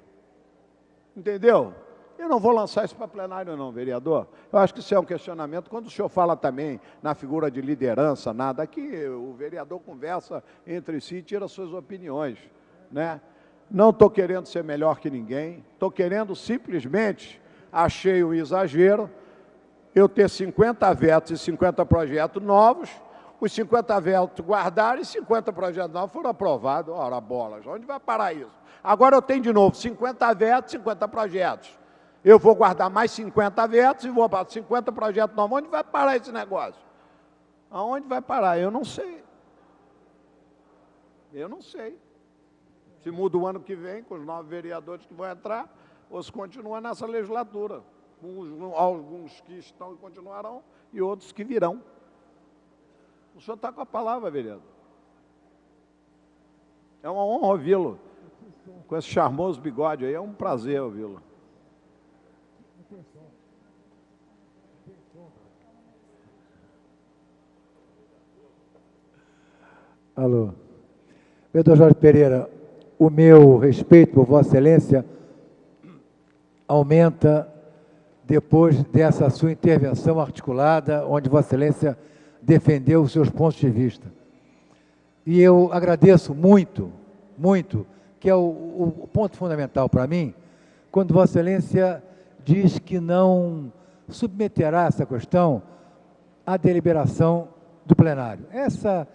Entendeu? Eu não vou lançar isso para plenário não, vereador. Eu acho que isso é um questionamento. Quando o senhor fala também na figura de liderança, nada, aqui o vereador conversa entre si e tira suas opiniões, né? Não estou querendo ser melhor que ninguém, estou querendo simplesmente, achei um exagero, eu ter 50 vetos e 50 projetos novos, os 50 vetos guardaram e 50 projetos novos foram aprovados. Ora, bolas, onde vai parar isso? Agora eu tenho de novo 50 vetos, 50 projetos. Eu vou guardar mais 50 vetos e vou para 50 projetos novos. Onde vai parar esse negócio? Aonde vai parar? Eu não sei. Eu não sei. Se muda o ano que vem, com os novos vereadores que vão entrar, ou se continua nessa legislatura. Alguns que estão e continuarão, e outros que virão. O senhor está com a palavra, vereador. É uma honra ouvi-lo. Com esse charmoso bigode aí, é um prazer ouvi-lo. Alô. Vereador Jorge Pereira, o meu respeito por Vossa Excelência aumenta depois dessa sua intervenção articulada, onde Vossa Excelência defendeu os seus pontos de vista. E eu agradeço muito, muito, que é o ponto fundamental para mim, quando Vossa Excelência diz que não submeterá essa questão à deliberação do plenário. Essa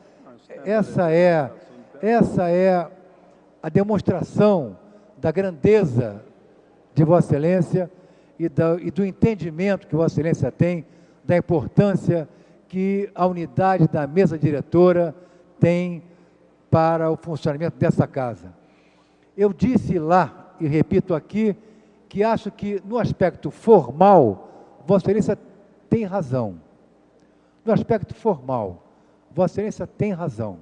é a demonstração da grandeza de Vossa Excelência e do entendimento que Vossa Excelência tem da importância que a unidade da mesa diretora tem para o funcionamento dessa casa. Eu disse lá, e repito aqui, que acho que no aspecto formal, Vossa Excelência tem razão. No aspecto formal, Vossa Excelência tem razão.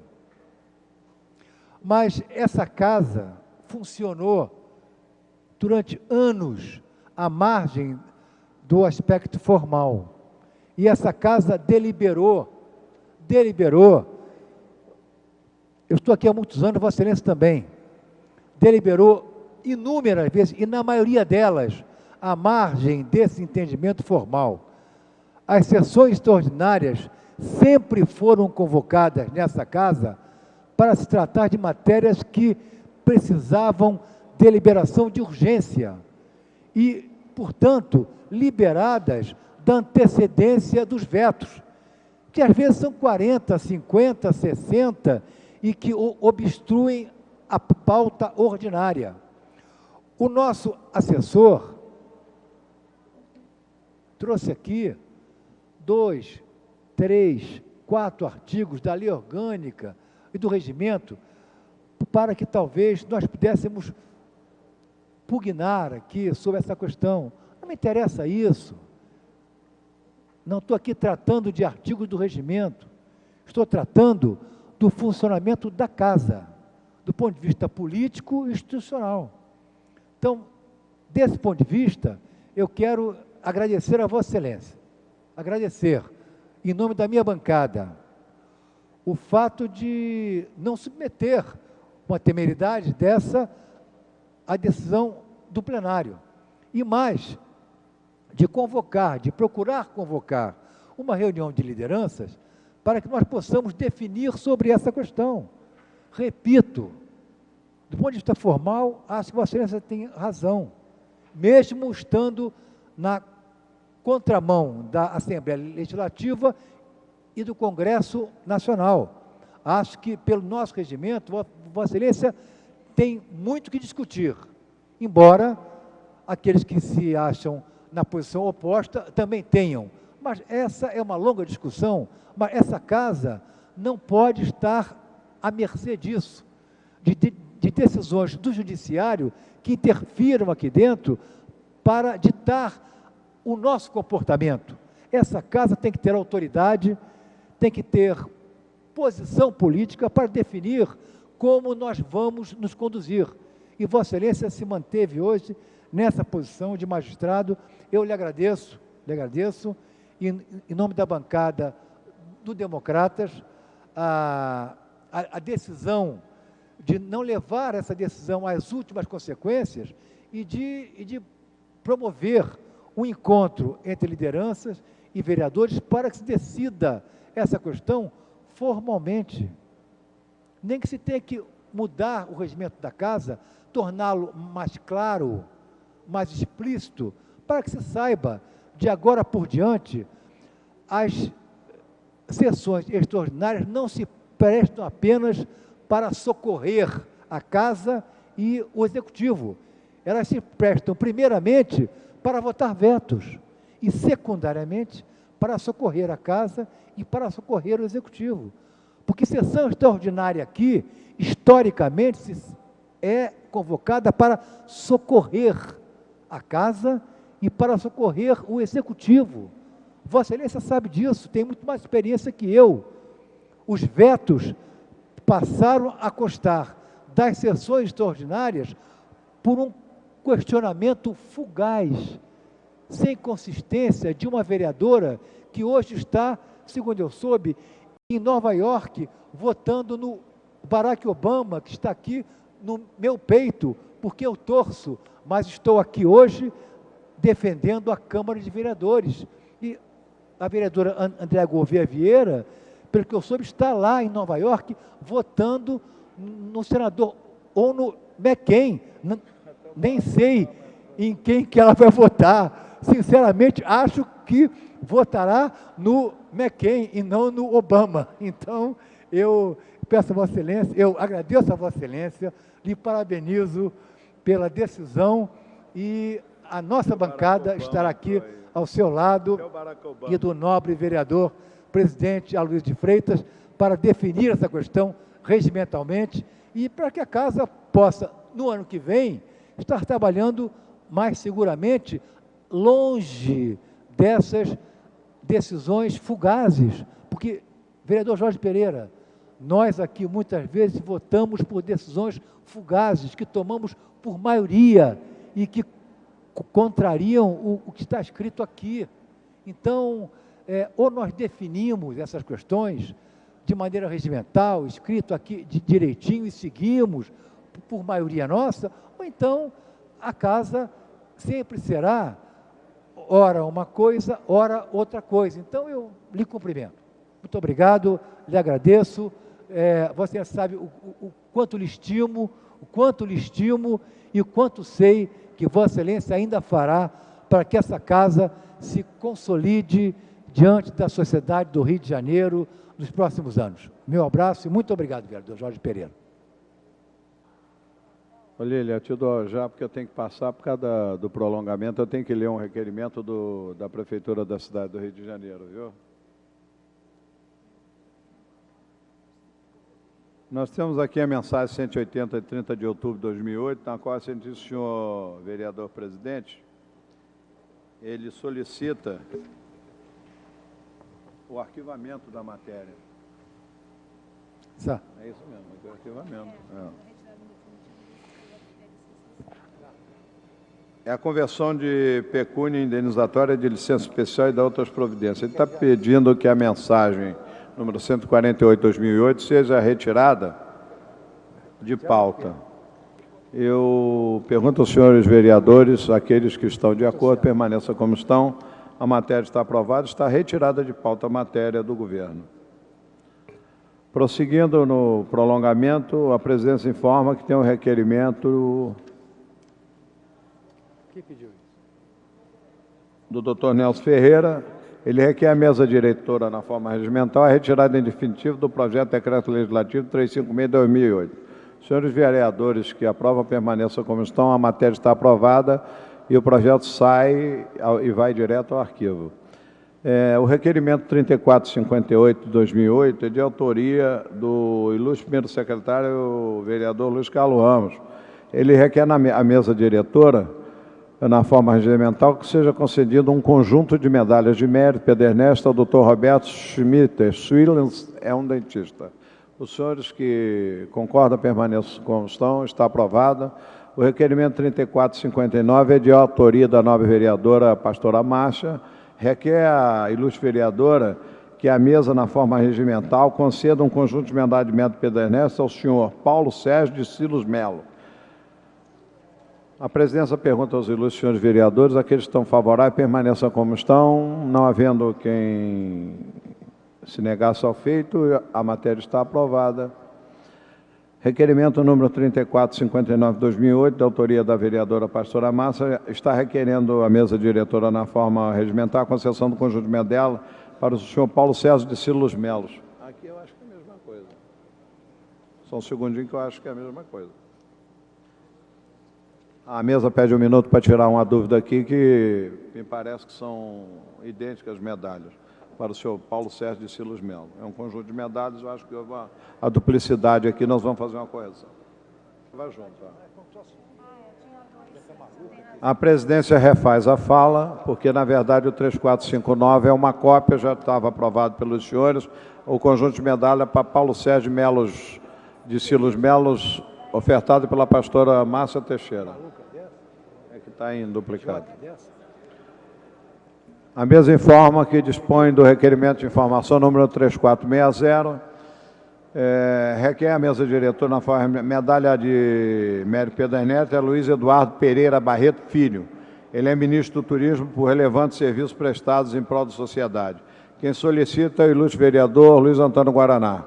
Mas essa casa funcionou durante anos à margem do aspecto formal. E essa casa deliberou, eu estou aqui há muitos anos, Vossa Excelência também, deliberou inúmeras vezes, e na maioria delas, à margem desse entendimento formal. As sessões extraordinárias sempre foram convocadas nessa casa para se tratar de matérias que precisavam deliberação de urgência e, portanto, liberadas da antecedência dos vetos, que às vezes são 40, 50, 60 e que obstruem a pauta ordinária. O nosso assessor trouxe aqui 2, 3, 4 artigos da lei orgânica e do regimento para que talvez nós pudéssemos pugnar aqui sobre essa questão. Não me interessa isso. Não estou aqui tratando de artigos do regimento. Estou tratando do funcionamento da casa, do ponto de vista político e institucional. Então, Desse ponto de vista, eu quero agradecer a Vossa Excelência, agradecer, em nome da minha bancada, o fato de não submeter uma temeridade dessa à decisão do plenário. E mais, de procurar convocar uma reunião de lideranças para que nós possamos definir sobre essa questão. Repito, do ponto de vista formal, acho que Vossa Excelência tem razão, mesmo estando na contramão da Assembleia Legislativa e do Congresso Nacional. Acho que, pelo nosso regimento, Vossa Excelência tem muito que discutir, embora aqueles que se acham na posição oposta também tenham. Mas essa é uma longa discussão, mas essa casa não pode estar à mercê disso, de decisões do judiciário que interfiram aqui dentro para ditar o nosso comportamento. Essa casa tem que ter autoridade, tem que ter posição política para definir como nós vamos nos conduzir. E Vossa Excelência se manteve hoje nessa posição de magistrado. Eu lhe agradeço, em nome da bancada do Democratas, a decisão de não levar essa decisão às últimas consequências e de promover um encontro entre lideranças e vereadores para que se decida essa questão formalmente. Nem que se tenha que mudar o regimento da casa, torná-lo mais claro, mais explícito, para que se saiba, de agora por diante, as sessões extraordinárias não se prestam apenas para socorrer a casa e o executivo. Elas se prestam, primeiramente, para votar vetos e, secundariamente, para socorrer a casa e para socorrer o executivo. Porque sessão extraordinária aqui, historicamente, é convocada para socorrer a casa e para socorrer o executivo. Vossa Excelência sabe disso, tem muito mais experiência que eu. Os vetos passaram a constar das sessões extraordinárias por um questionamento fugaz, sem consistência, de uma vereadora que hoje está, segundo eu soube, em Nova York, votando no Barack Obama, que está aqui no meu peito, porque eu torço, mas estou aqui hoje defendendo a Câmara de Vereadores. E a vereadora Andréa Gouveia Vieira, pelo que eu soube, está lá em Nova York, votando no senador, ou no McCain, nem sei em quem que ela vai votar. Sinceramente, acho que votará no McCain e não no Obama. Então, eu peço a Vossa Excelência, eu agradeço a Vossa Excelência, lhe parabenizo pela decisão e a nossa bancada estará aqui ao seu lado e do nobre vereador, presidente Aloysio de Freitas, para definir essa questão regimentalmente e para que a casa possa, no ano que vem, estar trabalhando mais seguramente, longe dessas decisões fugazes, porque, vereador Jorge Pereira, nós aqui muitas vezes votamos por decisões fugazes, que tomamos por maioria e que contrariam o que está escrito aqui. Então, ou nós definimos essas questões de maneira regimental, escrito aqui direitinho e seguimos por maioria nossa, ou então a casa sempre será ora uma coisa, ora outra coisa. Então, eu lhe cumprimento. Muito obrigado, lhe agradeço. Você sabe o quanto lhe estimo, e o quanto sei que Vossa Excelência ainda fará para que essa casa se consolide diante da sociedade do Rio de Janeiro nos próximos anos. Meu abraço e muito obrigado, vereador Jorge Pereira. Olha, eu te dou já, porque eu tenho que passar, por causa do prolongamento, eu tenho que ler um requerimento da Prefeitura da cidade do Rio de Janeiro, viu? Nós temos aqui a mensagem 180, de 30 de outubro de 2008, na qual, assim diz o senhor vereador presidente, ele solicita o arquivamento da matéria. Tá. É isso mesmo, é o arquivamento. É a conversão de pecúnia indenizatória de licença especial e da outras providências. Ele está pedindo que a mensagem número 148/2008 seja retirada de pauta. Eu pergunto aos senhores vereadores, aqueles que estão de acordo, permaneçam como estão. A matéria está aprovada, está retirada de pauta a matéria do governo. Prosseguindo no prolongamento, a presidência informa que tem um requerimento do Dr. Nelson Ferreira. Ele requer a mesa diretora na forma regimental a retirada em definitivo do projeto de decreto legislativo 356/2008. Senhores vereadores que aprovam, permaneçam como estão. A matéria está aprovada e o projeto sai e vai direto ao arquivo. O requerimento 3458/2008 é de autoria do ilustre primeiro secretário, o vereador Luiz Carlos Ramos. Ele requer a mesa diretora, na forma regimental, que seja concedido um conjunto de medalhas de mérito Pedro Ernesto ao Dr. Roberto Schmitter. Swillens é um dentista. Os senhores que concordam, permaneçam como estão. Está aprovada. O requerimento 3459 é de autoria da nobre vereadora Pastora Marcha. Requer a ilustre vereadora que a mesa, na forma regimental, conceda um conjunto de medalhas de mérito Pedro Ernesto ao senhor Paulo Sérgio de Silos Melo. A presidência pergunta aos ilustres senhores vereadores, aqueles que estão favoráveis, permaneçam como estão. Não havendo quem se negasse ao feito, a matéria está aprovada. Requerimento número 3459/2008, da autoria da vereadora Pastora Massa, está requerendo a mesa diretora na forma regimental a concessão do conjunto de medalha para o senhor Paulo César de Silos Melos. Aqui eu acho que é a mesma coisa. Só um segundinho que eu acho que é a mesma coisa. A mesa pede um minuto para tirar uma dúvida aqui, que me parece que são idênticas as medalhas, para o senhor Paulo Sérgio de Silos Melo. É um conjunto de medalhas, eu acho que houve a duplicidade aqui, nós vamos fazer uma correção. Vai junto. A presidência refaz a fala, porque, na verdade, o 3459 é uma cópia, já estava aprovado pelos senhores, o conjunto de medalha para Paulo Sérgio Melos de Silos Melos, ofertado pela pastora Márcia Teixeira. É que está em duplicado. A mesa informa que dispõe do requerimento de informação número 3460. Requer a mesa diretora na forma medalha de mérito Pedro Ernesto é Luiz Eduardo Pereira Barreto Filho. Ele é ministro do Turismo por relevantes serviços prestados em prol da sociedade. Quem solicita é o ilustre vereador Luiz Antônio Guaraná.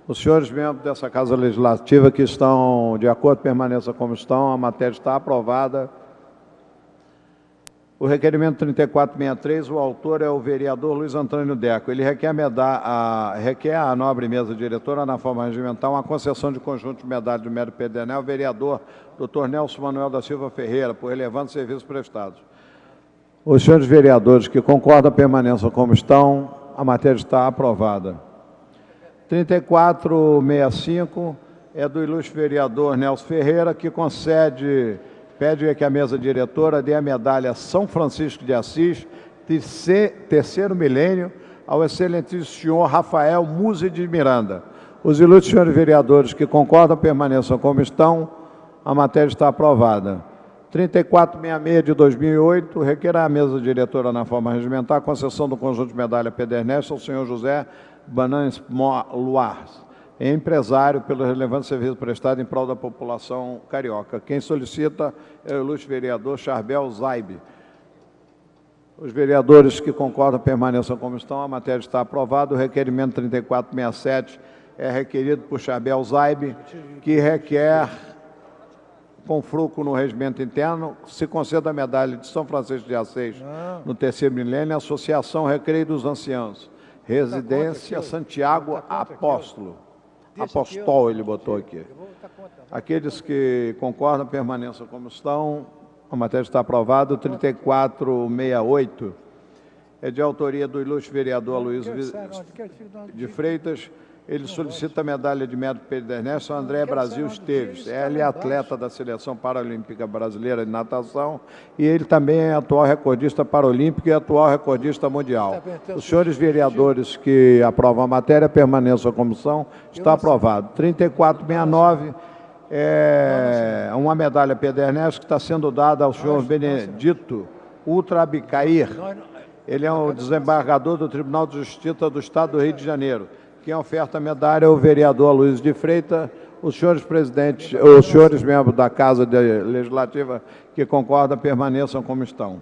Os senhores membros dessa Casa Legislativa que estão de acordo, permaneçam como estão. A matéria está aprovada. O requerimento 3463, o autor é o vereador Luiz Antônio Deco. Ele requer a nobre mesa diretora, na forma regimental, uma concessão de conjunto de medalha de mérito Pedro Ernesto ao vereador Dr. Nelson Manuel da Silva Ferreira, por relevantes serviços prestados. Os senhores vereadores que concordam, permaneçam como estão. A matéria está aprovada. 3465 é do ilustre vereador Nelson Ferreira, que pede que a mesa diretora dê a medalha São Francisco de Assis, terceiro milênio, ao excelentíssimo senhor Rafael Musi de Miranda. Os ilustres senhores vereadores que concordam, permaneçam como estão. A matéria está aprovada. 3466 de 2008, requer a mesa diretora na forma regimentar a concessão do conjunto de medalha Pedro Ernesto ao senhor José Bananes Luars, empresário pelo relevante serviço prestado em prol da população carioca. Quem solicita é o ilustre vereador Charbel Zaibe. Os vereadores que concordam permaneçam como estão. A matéria está aprovada. O requerimento 3467 é requerido por Charbel Zaibe, que requer, com fruto no regimento interno, se conceda a medalha de São Francisco de Assis no terceiro milênio, Associação Recreio dos Anciãos, Residência Santiago Apóstolo. Apóstolo, ele botou aqui. Aqueles que concordam, permaneçam como estão. A matéria está aprovada. O 3468 é de autoria do ilustre vereador Luiz de Freitas. Ele solicita a medalha de mérito Pedro Ernesto ao André Brasil Esteves. Ele é atleta da Seleção Paralímpica Brasileira de Natação e ele também é atual recordista paralímpico e atual recordista mundial. Os senhores vereadores que aprovam a matéria permaneçam como são. Está aprovado. 3469 uma medalha Pedro Ernesto que está sendo dada ao senhor Benedito Ultrabicair. Ele é o desembargador do Tribunal de Justiça do Estado do Rio de Janeiro. Quem oferta a medalha é o vereador Aloysio de Freitas. Os senhores presidentes, os senhores membros da Casa Legislativa que concordam permaneçam como estão.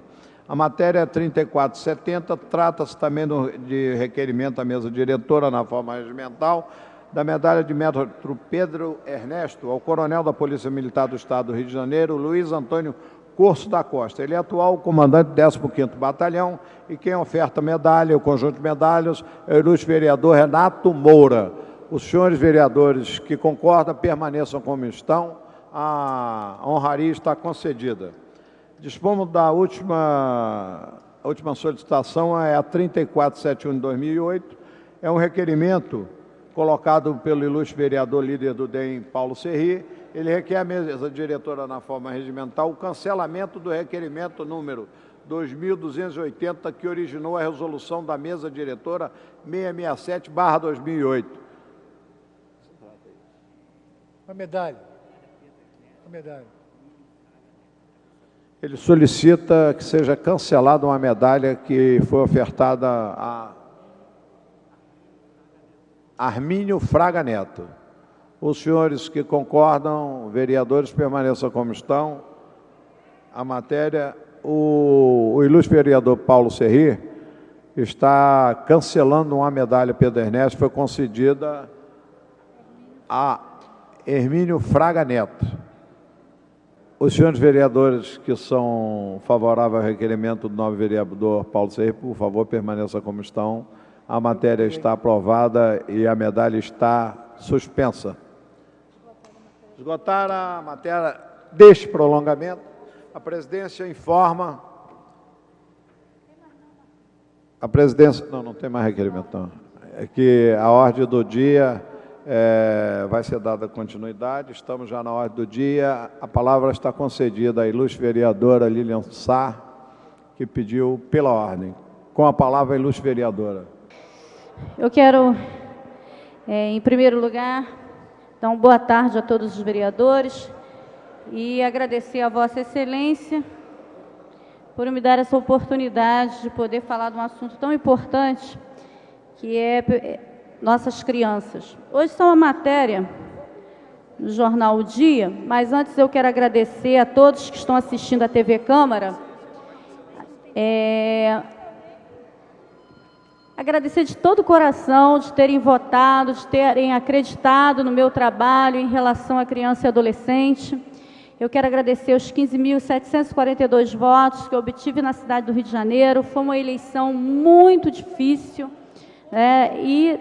A matéria 3470 trata-se também de requerimento à mesa diretora na forma regimental da medalha de mérito Pedro Ernesto ao coronel da Polícia Militar do Estado do Rio de Janeiro, Luiz Antônio Corso da Costa. Ele é atual comandante do 15º Batalhão e quem oferta a medalha, o conjunto de medalhas, é o ilustre vereador Renato Moura. Os senhores vereadores que concordam permaneçam como estão. A honraria está concedida. Dispomos da última solicitação, é a 3471 de 2008. É um requerimento colocado pelo ilustre vereador líder do DEM, Paulo Serri. Ele requer à mesa diretora na forma regimental o cancelamento do requerimento número 2280, que originou a resolução da mesa diretora 667/2008. A medalha. Ele solicita que seja cancelada uma medalha que foi ofertada a Armínio Fraga Neto. Os senhores que concordam, vereadores, permaneçam como estão. A matéria, o ilustre vereador Paulo Serri está cancelando uma medalha Pedro Ernesto, foi concedida a Hermínio Fraga Neto. Os senhores vereadores que são favoráveis ao requerimento do novo vereador Paulo Serri, por favor, permaneçam como estão. A matéria está aprovada e a medalha está suspensa. Esgotar a matéria deste prolongamento, a presidência informa... A presidência... Não tem mais requerimento, não. É que a ordem do dia vai ser dada continuidade. Estamos já na ordem do dia. A palavra está concedida à ilustre vereadora Lilian Sá, que pediu pela ordem. Com a palavra, a ilustre vereadora. Eu quero, em primeiro lugar, dar uma boa tarde a todos os vereadores e agradecer a Vossa Excelência por me dar essa oportunidade de poder falar de um assunto tão importante, que é nossas crianças. Hoje são uma matéria no jornal O Dia, mas antes eu quero agradecer a todos que estão assistindo a TV Câmara, agradecer de todo o coração de terem votado, de terem acreditado no meu trabalho em relação à criança e adolescente. Eu quero agradecer os 15.742 votos que eu obtive na cidade do Rio de Janeiro. Foi uma eleição muito difícil, e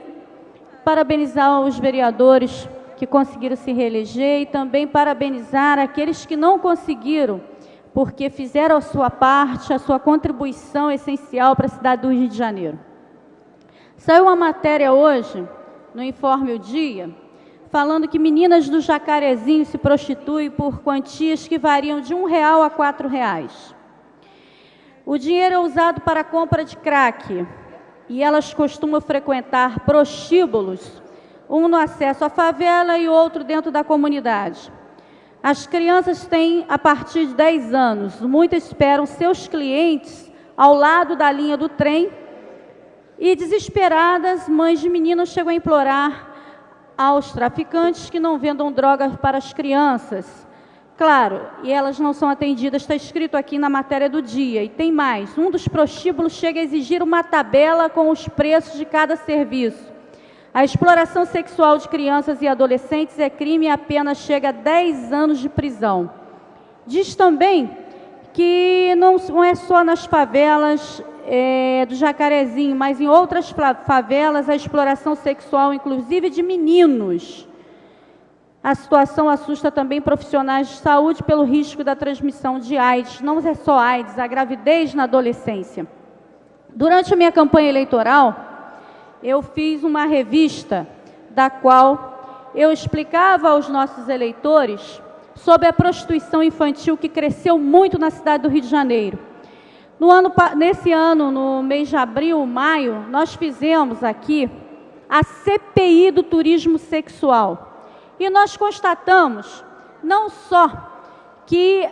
parabenizar os vereadores que conseguiram se reeleger e também parabenizar aqueles que não conseguiram, porque fizeram a sua parte, a sua contribuição essencial para a cidade do Rio de Janeiro. Saiu uma matéria hoje, no Informe O Dia, falando que meninas do Jacarezinho se prostituem por quantias que variam de R$1 a R$4. O dinheiro é usado para a compra de crack e elas costumam frequentar prostíbulos, um no acesso à favela e outro dentro da comunidade. As crianças têm a partir de 10 anos, muitas esperam seus clientes ao lado da linha do trem e, desesperadas, mães de meninos chegam a implorar aos traficantes que não vendam drogas para as crianças. Claro, e elas não são atendidas, está escrito aqui na matéria do dia. E tem mais, um dos prostíbulos chega a exigir uma tabela com os preços de cada serviço. A exploração sexual de crianças e adolescentes é crime e a pena chega a 10 anos de prisão. Diz também que não é só nas favelas do Jacarezinho, mas em outras favelas a exploração sexual, inclusive de meninos. A situação assusta também profissionais de saúde pelo risco da transmissão de AIDS. Não é só AIDS, a gravidez na adolescência. Durante a minha campanha eleitoral, eu fiz uma revista da qual eu explicava aos nossos eleitores sobre a prostituição infantil que cresceu muito na cidade do Rio de Janeiro. Nesse ano, no mês de abril, maio, nós fizemos aqui a CPI do turismo sexual. E nós constatamos não só que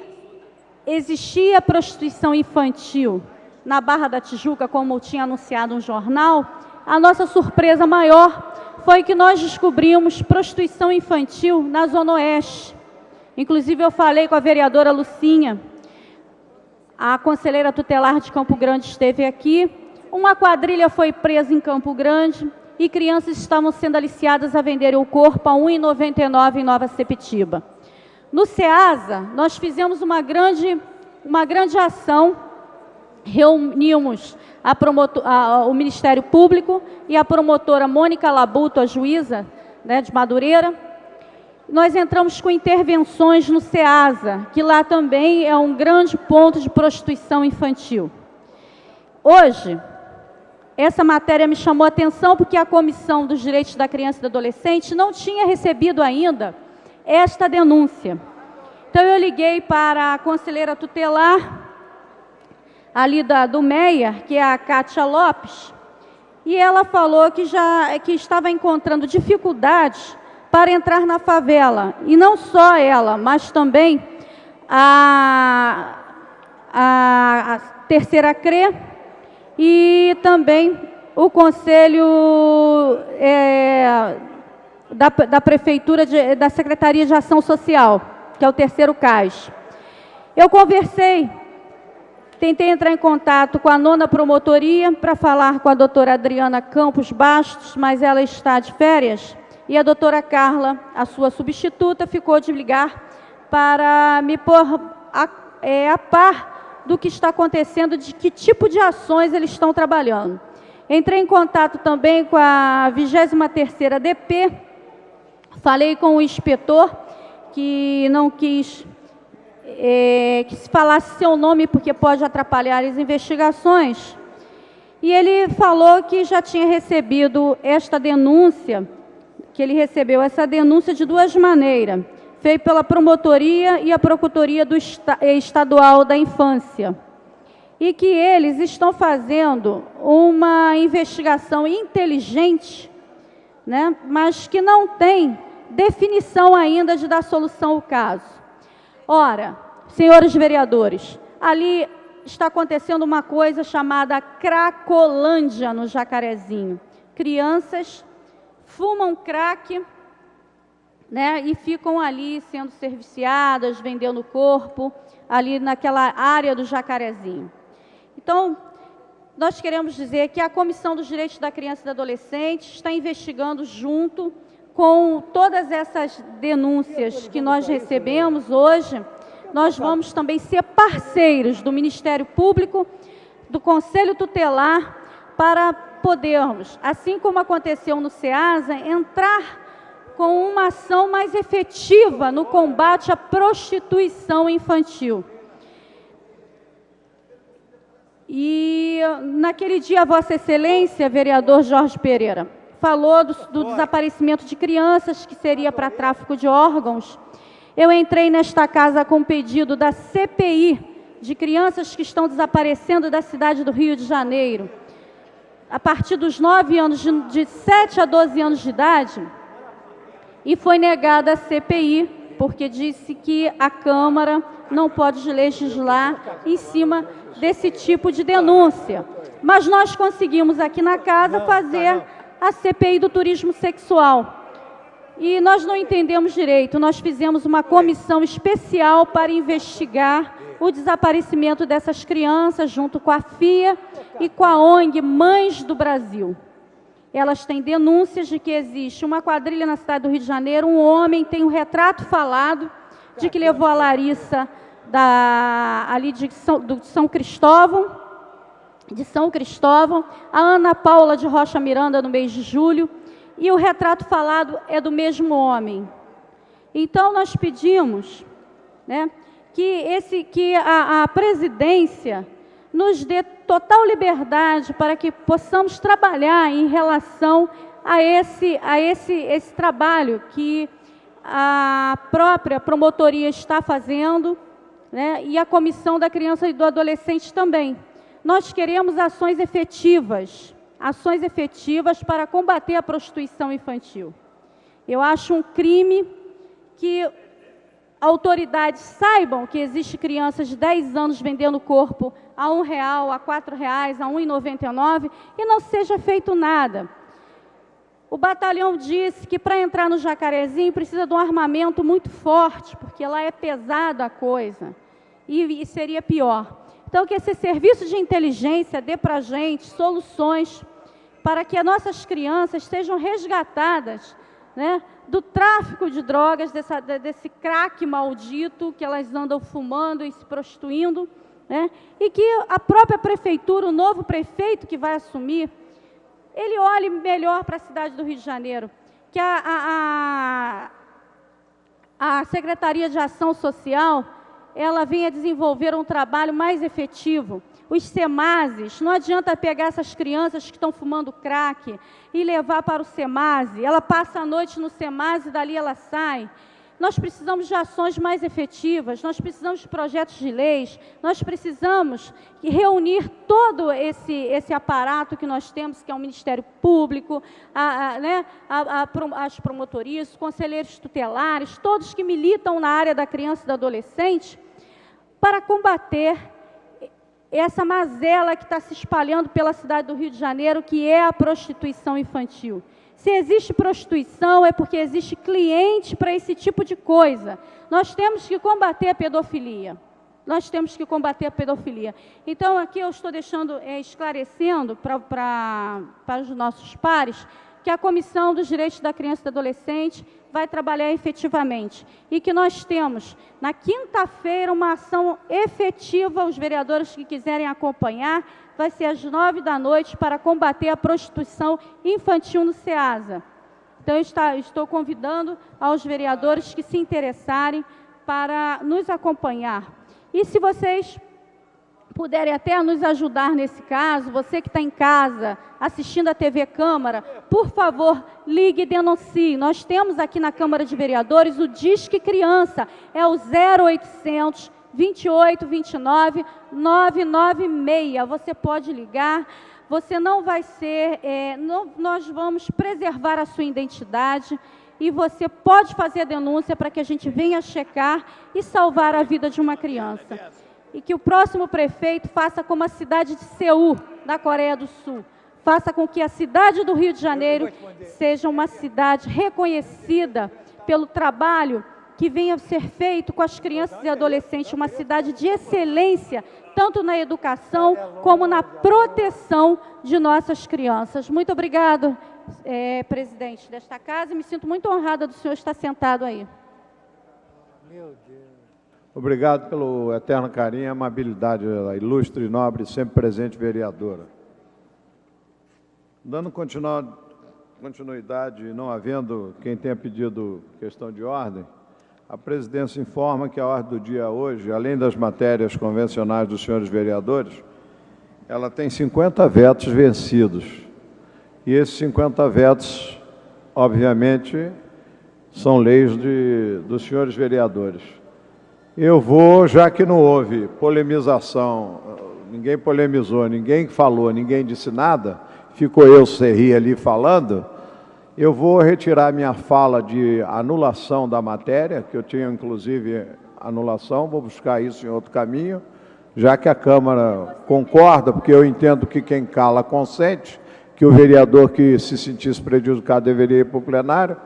existia prostituição infantil na Barra da Tijuca, como tinha anunciado um jornal, a nossa surpresa maior foi que nós descobrimos prostituição infantil na Zona Oeste. Inclusive, eu falei com a vereadora Lucinha, a conselheira tutelar de Campo Grande esteve aqui, uma quadrilha foi presa em Campo Grande e crianças estavam sendo aliciadas a venderem o corpo a R$ 1,99 em Nova Sepetiba. No SEASA, nós fizemos uma grande ação, reunimos o Ministério Público e a promotora Mônica Labuto, a juíza, né, de Madureira. Nós entramos com intervenções no SEASA, que lá também é um grande ponto de prostituição infantil. Hoje, essa matéria me chamou a atenção porque a Comissão dos Direitos da Criança e do Adolescente não tinha recebido ainda esta denúncia. Então, eu liguei para a conselheira tutelar, ali do MEIA, que é a Kátia Lopes, e ela falou que estava encontrando dificuldades para entrar na favela. E não só ela, mas também a terceira CRE e também o Conselho da Prefeitura, da Secretaria de Ação Social, que é o terceiro CAS. Eu tentei entrar em contato com a 9ª Promotoria para falar com a doutora Adriana Campos Bastos, mas ela está de férias, e a doutora Carla, a sua substituta, ficou de ligar para me pôr a par do que está acontecendo, de que tipo de ações eles estão trabalhando. Entrei em contato também com a 23ª DP, falei com o inspetor, que não quis que se falasse seu nome, porque pode atrapalhar as investigações. E ele falou que já tinha recebido esta denúncia, que ele recebeu essa denúncia de duas maneiras, feita pela Promotoria e a Procuradoria Estadual da Infância. E que eles estão fazendo uma investigação inteligente, né, mas que não tem definição ainda de dar solução ao caso. Ora, senhores vereadores, ali está acontecendo uma coisa chamada Cracolândia no Jacarezinho. Crianças fumam crack, né, e ficam ali sendo serviciadas, vendendo o corpo, ali naquela área do Jacarezinho. Então, nós queremos dizer que a Comissão dos Direitos da Criança e do Adolescente está investigando junto com todas essas denúncias que nós recebemos hoje. Nós vamos também ser parceiros do Ministério Público, do Conselho Tutelar, para podermos, assim como aconteceu no SEASA, entrar com uma ação mais efetiva no combate à prostituição infantil. E naquele dia, Vossa Excelência, vereador Jorge Pereira, falou do desaparecimento de crianças, que seria para tráfico de órgãos. Eu entrei nesta casa com pedido da CPI de crianças que estão desaparecendo da cidade do Rio de Janeiro, a partir dos 9 anos, de 7 a 12 anos de idade, e foi negada a CPI, porque disse que a Câmara não pode legislar em cima desse tipo de denúncia. Mas nós conseguimos aqui na casa fazer a CPI do turismo sexual. E nós não entendemos direito, nós fizemos uma comissão especial para investigar o desaparecimento dessas crianças, junto com a FIA e com a ONG Mães do Brasil. Elas têm denúncias de que existe uma quadrilha na cidade do Rio de Janeiro, um homem tem um retrato falado de que levou a Larissa ali de São Cristóvão, a Ana Paula de Rocha Miranda no mês de julho, e o retrato falado é do mesmo homem. Então, nós pedimos, né, que a presidência nos dê total liberdade para que possamos trabalhar em relação a esse trabalho que a própria promotoria está fazendo, né, e a Comissão da Criança e do Adolescente também. Nós queremos ações efetivas para combater a prostituição infantil. Eu acho um crime que autoridades saibam que existem crianças de 10 anos vendendo corpo a R$1, a R$4, a R$1,99 e não seja feito nada. O batalhão disse que para entrar no Jacarezinho precisa de um armamento muito forte, porque lá é pesada a coisa, e seria pior. Então, que esse serviço de inteligência dê para a gente soluções para que as nossas crianças sejam resgatadas, né, do tráfico de drogas, desse crack maldito que elas andam fumando e se prostituindo, né, e que a própria prefeitura, o novo prefeito que vai assumir, ele olhe melhor para a cidade do Rio de Janeiro, que a Secretaria de Ação Social, ela venha desenvolver um trabalho mais efetivo. Os SEMASes, não adianta pegar essas crianças que estão fumando crack e levar para o SEMASe, ela passa a noite no SEMASe e dali ela sai. Nós precisamos de ações mais efetivas, nós precisamos de projetos de leis, nós precisamos reunir todo esse aparato que nós temos, que é o Ministério Público, as promotorias, os conselheiros tutelares, todos que militam na área da criança e do adolescente, para combater essa mazela que está se espalhando pela cidade do Rio de Janeiro, que é a prostituição infantil. Se existe prostituição, é porque existe cliente para esse tipo de coisa. Nós temos que combater a pedofilia. Nós temos que combater a pedofilia. Então, aqui eu estou deixando, esclarecendo para os nossos pares, que a Comissão dos Direitos da Criança e do Adolescente vai trabalhar efetivamente. E que nós temos, na quinta-feira, uma ação efetiva, os vereadores que quiserem acompanhar, vai ser às 21h para combater a prostituição infantil no SEASA. Então, estou convidando aos vereadores que se interessarem para nos acompanhar. E se vocês puderem até nos ajudar nesse caso, você que está em casa, assistindo a TV Câmara, por favor, ligue e denuncie. Nós temos aqui na Câmara de Vereadores o Disque Criança, é o 0800 28 29 996. Você pode ligar, você não vai ser, nós vamos preservar a sua identidade e você pode fazer a denúncia para que a gente venha checar e salvar a vida de uma criança. E que o próximo prefeito faça como a cidade de Seul, da Coreia do Sul. Faça com que a cidade do Rio de Janeiro seja uma cidade reconhecida pelo trabalho que venha a ser feito com as crianças e adolescentes, uma cidade de excelência, tanto na educação como na proteção de nossas crianças. Muito obrigado, presidente desta casa, e me sinto muito honrada do senhor estar sentado aí. Meu Deus. Obrigado pelo eterno carinho e amabilidade da ilustre e nobre, sempre presente vereadora. Dando continuidade, não havendo quem tenha pedido questão de ordem, a presidência informa que a ordem do dia hoje, além das matérias convencionais dos senhores vereadores, ela tem 50 vetos vencidos. E esses 50 vetos, obviamente, são leis dos senhores vereadores. Eu vou, já que não houve polemização, ninguém polemizou, ninguém falou, ninguém disse nada, ficou eu, Serri, ali falando, eu vou retirar minha fala de anulação da matéria, que eu tinha, inclusive, anulação, vou buscar isso em outro caminho, já que a Câmara concorda, porque eu entendo que quem cala consente, que o vereador que se sentisse prejudicado deveria ir para o plenário.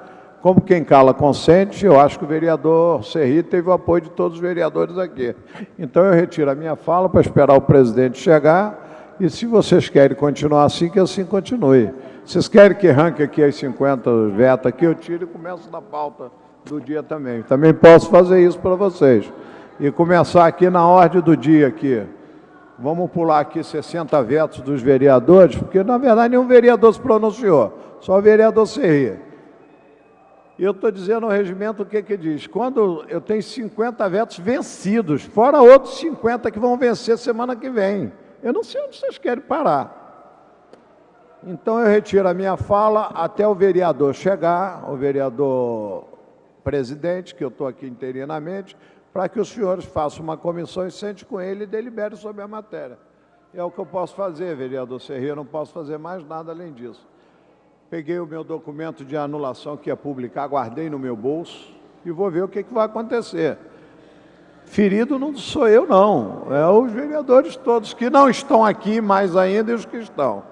Como quem cala consente, eu acho que o vereador Serri teve o apoio de todos os vereadores aqui. Então, eu retiro a minha fala para esperar o presidente chegar, e se vocês querem continuar assim, que assim continue. Vocês querem que arranque aqui as 50 vetos aqui, eu tiro e começo na pauta do dia também. Também posso fazer isso para vocês. E começar aqui na ordem do dia aqui. Vamos pular aqui 60 vetos dos vereadores, porque, na verdade, nenhum vereador se pronunciou, só o vereador Serri. E eu estou dizendo ao regimento o que diz. Quando eu tenho 50 vetos vencidos, fora outros 50 que vão vencer semana que vem. Eu não sei onde vocês querem parar. Então, eu retiro a minha fala até o vereador chegar, o vereador presidente, que eu estou aqui interinamente, para que os senhores façam uma comissão e sente com ele e deliberem sobre a matéria. É o que eu posso fazer, vereador Serri, eu não posso fazer mais nada além disso. Peguei o meu documento de anulação que ia publicar, guardei no meu bolso, e vou ver o que vai acontecer. Ferido não sou eu, não. É os vereadores todos que não estão aqui mais ainda e os que estão.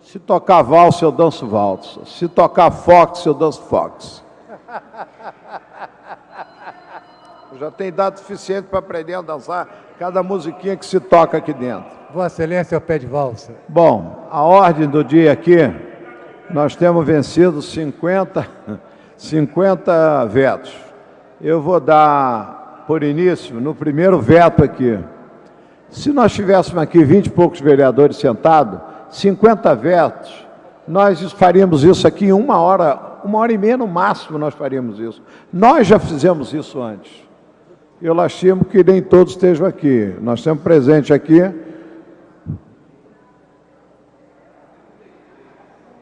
Se tocar valsa, eu danço valsa. Se tocar fox, eu danço fox. Eu já tenho idade suficiente para aprender a dançar cada musiquinha que se toca aqui dentro. Vossa Excelência, ao pé de valsa. Bom, a ordem do dia aqui, nós temos vencido 50 vetos. Eu vou dar, por início, no primeiro veto aqui. Se nós tivéssemos aqui 20 e poucos vereadores sentados, 50 vetos, nós faríamos isso aqui em 1 hora e meia no máximo nós faríamos isso. Nós já fizemos isso antes. Eu lastimo que nem todos estejam aqui. Nós temos presente aqui,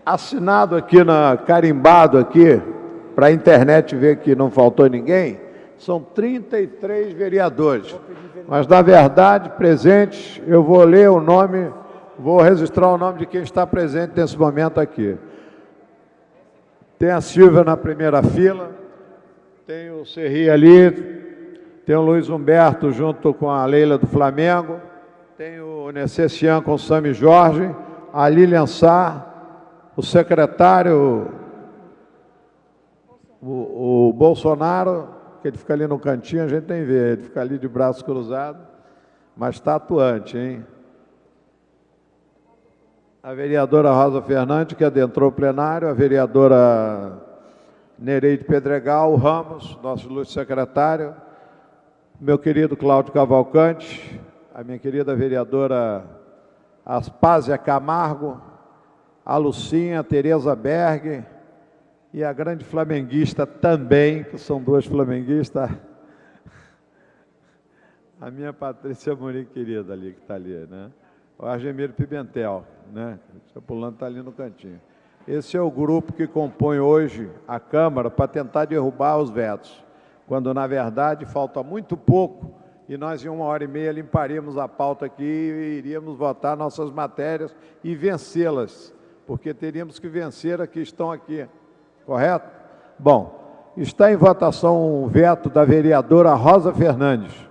assinado aqui, carimbado aqui, para a internet ver que não faltou ninguém, são 33 vereadores. Mas, na verdade, presentes, eu vou ler o nome, vou registrar o nome de quem está presente nesse momento aqui. Tem a Silvia na primeira fila, tem o Serri ali, tem o Luiz Humberto junto com a Leila do Flamengo, tem o Necessian com o Sami Jorge, a Lilian Sá, o secretário, o Bolsonaro, que ele fica ali no cantinho, a gente tem que ver, ele fica ali de braços cruzados, mas está atuante, hein? A vereadora Rosa Fernandes, que adentrou o plenário, a vereadora Nereide Pedregal, o Ramos, nosso ilustre secretário, meu querido Cláudio Cavalcante, a minha querida vereadora Aspásia Camargo, a Lucinha, a Tereza Berg e a grande flamenguista também, que são duas flamenguistas, a minha Patrícia Morim querida ali, que está ali, né? O Argemiro Pimentel, né? O Chapulano está ali no cantinho. Esse é o grupo que compõe hoje a Câmara para tentar derrubar os vetos, quando, na verdade, falta muito pouco e nós, em 1 hora e meia, limparíamos a pauta aqui e iríamos votar nossas matérias e vencê-las, porque teríamos que vencer a que estão aqui, correto? Bom, está em votação um veto da vereadora Rosa Fernandes.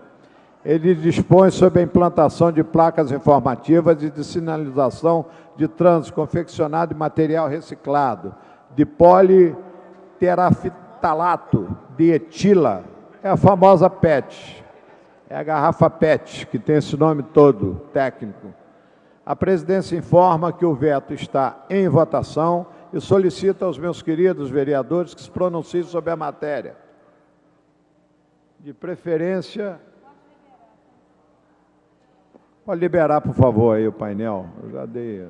Ele dispõe sobre a implantação de placas informativas e de sinalização de trânsito confeccionado de material reciclado, de politerafitalato, de etila, é a famosa PET, é a garrafa PET, que tem esse nome todo técnico. A presidência informa que o veto está em votação e solicita aos meus queridos vereadores que se pronunciem sobre a matéria. De preferência... Pode liberar, por favor, aí o painel. Eu já dei...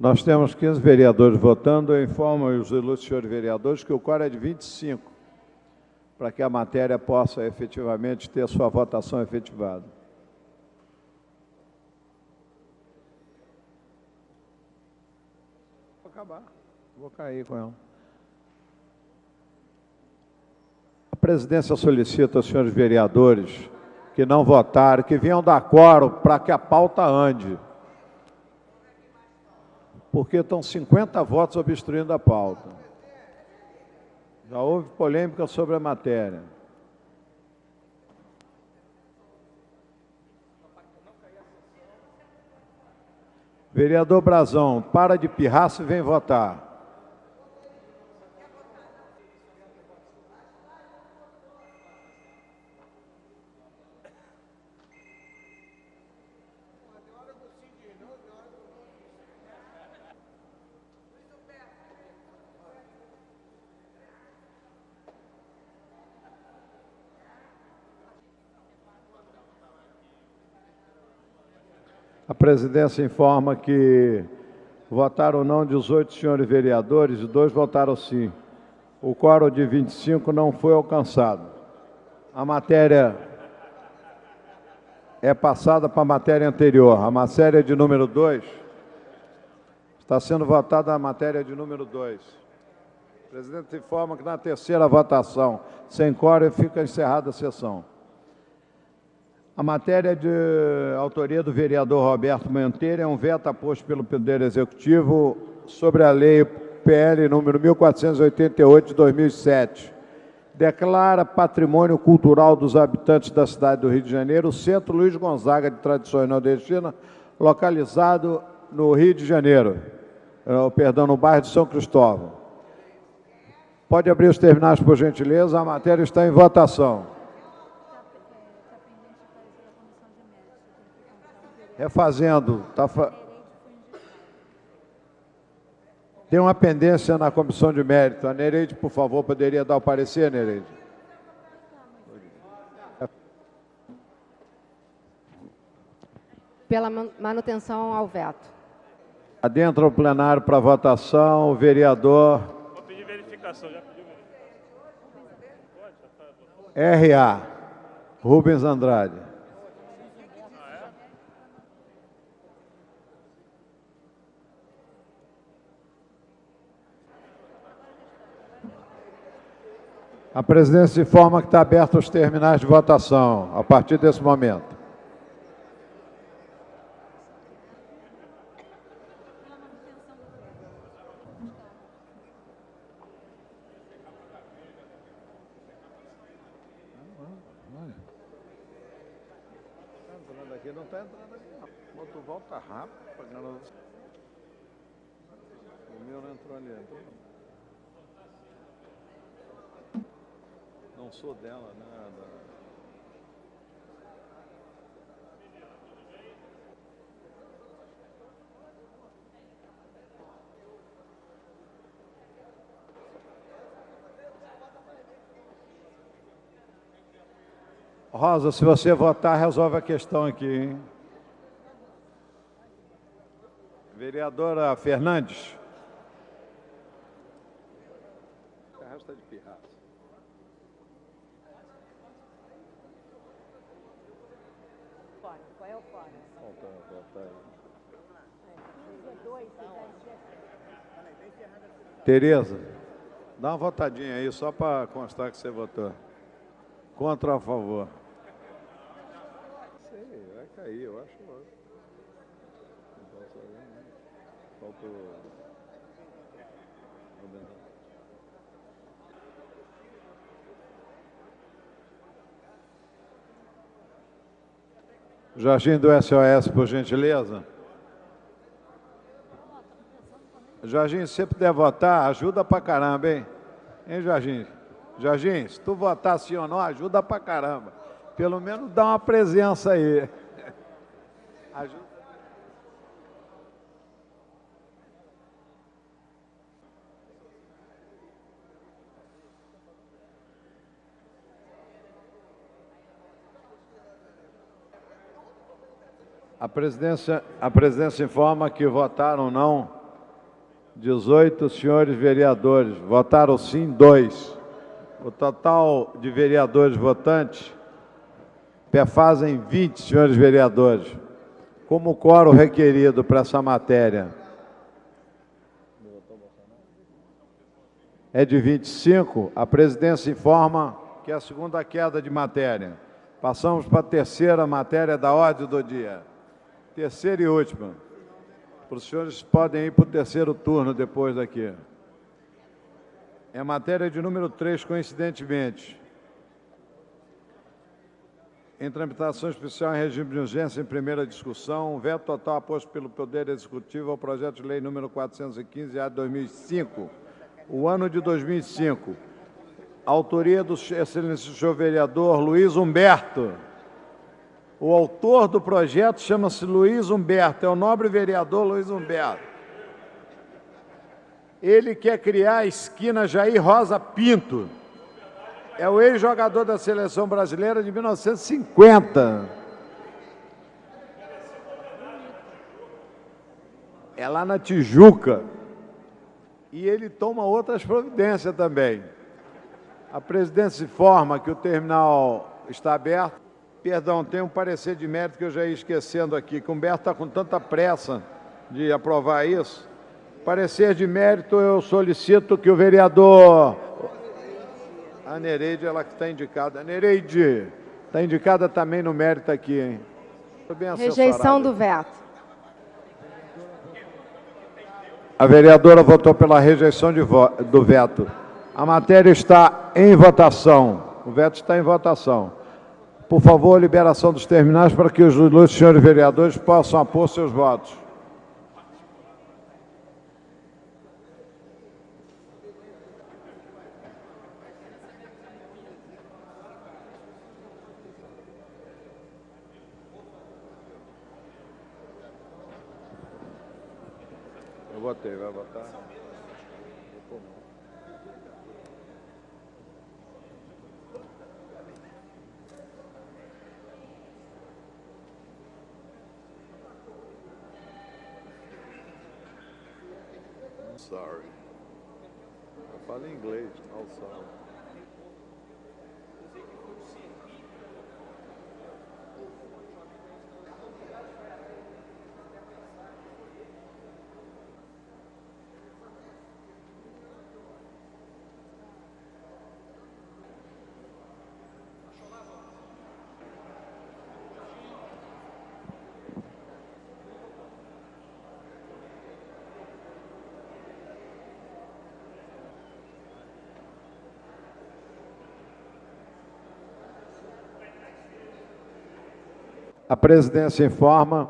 Nós temos 15 vereadores votando. Eu informo os ilustres senhores vereadores que o quórum é de 25, para que a matéria possa efetivamente ter sua votação efetivada. Vou acabar, vou cair com ela. A presidência solicita aos senhores vereadores que não votaram, que venham dar quórum para que a pauta ande. Porque estão 50 votos obstruindo a pauta. Já houve polêmica sobre a matéria. Vereador Brazão, para de pirraça e vem votar. A presidência informa que votaram não 18 senhores vereadores e 2 votaram sim. O quórum de 25 não foi alcançado. A matéria é passada para a matéria anterior. A matéria de número 2, está sendo votada a matéria de número 2. O presidente informa que na terceira votação, sem quórum, fica encerrada a sessão. A matéria de autoria do vereador Roberto Monteiro é um veto aposto pelo Poder Executivo sobre a lei PL número 1488 de 2007. Declara patrimônio cultural dos habitantes da cidade do Rio de Janeiro o Centro Luiz Gonzaga de Tradições Nordestinas, localizado no Rio de Janeiro, no bairro de São Cristóvão. Pode abrir os terminais, por gentileza, a matéria está em votação. Refazendo, tem uma pendência na comissão de mérito. A Nereide, por favor, poderia dar o parecer, Nereide? Pela manutenção ao veto. Adentra o plenário para votação, o vereador... Vou pedir verificação, já pediu verificação. R.A. Rubens Andrade. A presidência informa que está aberto os terminais de votação, a partir desse momento. Não está entrando aqui, não. Quando tu volta rápido, o meu não entrou ali. Não sou dela, nada. Rosa, se você votar, resolve a questão aqui, hein? Vereadora Fernandes. O resto está de pirraça. Qual é o fora? Tereza, dá uma votadinha aí, só para constar que você votou. Contra ou a favor? Sei, vai cair, eu acho. Faltou... Jorginho do SOS, por gentileza. Jorginho, se você puder votar, ajuda pra caramba, hein? Hein, Jorginho? Jorginho, se tu votar sim ou não, ajuda pra caramba. Pelo menos dá uma presença aí. Ajuda. A presidência informa que votaram não 18 senhores vereadores, votaram sim 2. O total de vereadores votantes perfazem 20 senhores vereadores. Como o quórum requerido para essa matéria é de 25, a presidência informa que é a segunda queda de matéria. Passamos para a terceira matéria da ordem do dia. Terceira e última. Os senhores podem ir para o terceiro turno depois daqui. É matéria de número 3, coincidentemente. Em tramitação especial em regime de urgência, em primeira discussão, veto total aposto pelo Poder Executivo ao projeto de lei número 415-A de 2005, o ano de 2005. Autoria do excelentíssimo senhor vereador Luiz Humberto. O autor do projeto chama-se Luiz Humberto, é o nobre vereador Luiz Humberto. Ele quer criar a esquina Jair Rosa Pinto. É o ex-jogador da Seleção Brasileira de 1950. é lá na Tijuca. E ele toma outras providências também. A presidência informa que o terminal está aberto. Perdão, tem um parecer de mérito que eu já ia esquecendo aqui, que o Humberto está com tanta pressa de aprovar isso. Parecer de mérito, eu solicito que o vereador... A Nereide, ela que está indicada. A Nereide está indicada também no mérito aqui, hein? Tô bem Rejeição assessorada. do veto. A vereadora votou pela rejeição do veto. A matéria está em votação. O veto está em votação. Por favor, liberação dos terminais para que os ilustres senhores vereadores possam apor seus votos. Eu votei, vai votar? Sorry. Eu falo em inglês, não sorry. A presidência informa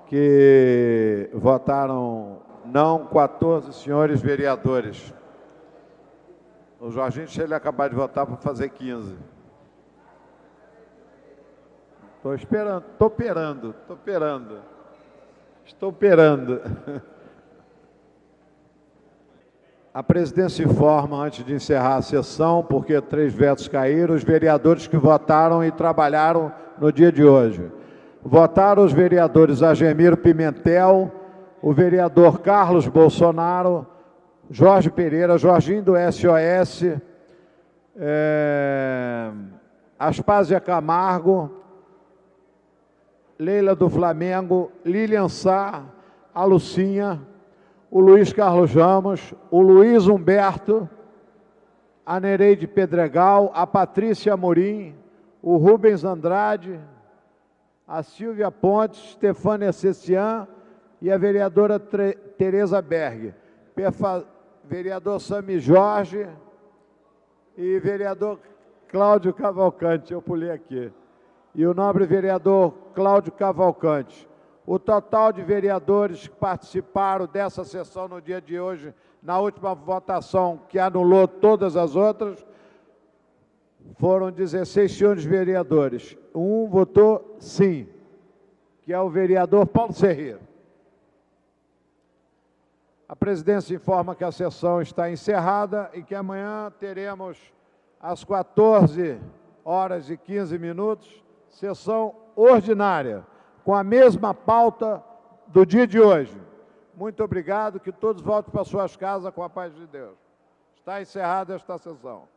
que votaram não 14 senhores vereadores. O Jorginho, deixa ele acabar de votar para fazer 15. Estou esperando, estou operando. A presidência informa, antes de encerrar a sessão, porque 3 vetos caíram, os vereadores que votaram e trabalharam no dia de hoje. Votaram os vereadores Agemiro Pimentel, o vereador Carlos Bolsonaro, Jorge Pereira, Jorginho do SOS, Aspásia Camargo, Leila do Flamengo, Lilian Sá, a Lucinha, o Luiz Carlos Ramos, o Luiz Humberto, a Nereide Pedregal, a Patrícia Amorim, o Rubens Andrade, a Silvia Pontes, Stefânia Cessian e a vereadora Tereza Berg. Vereador Sami Jorge e vereador Cláudio Cavalcante, eu pulei aqui. E o nobre vereador Cláudio Cavalcante. O total de vereadores que participaram dessa sessão no dia de hoje, na última votação que anulou todas as outras, foram 16 senhores vereadores. Um votou sim, que é o vereador Paulo Serreiro. A presidência informa que a sessão está encerrada e que amanhã teremos, às 14h15, sessão ordinária, com a mesma pauta do dia de hoje. Muito obrigado, que todos voltem para suas casas com a paz de Deus. Está encerrada esta sessão.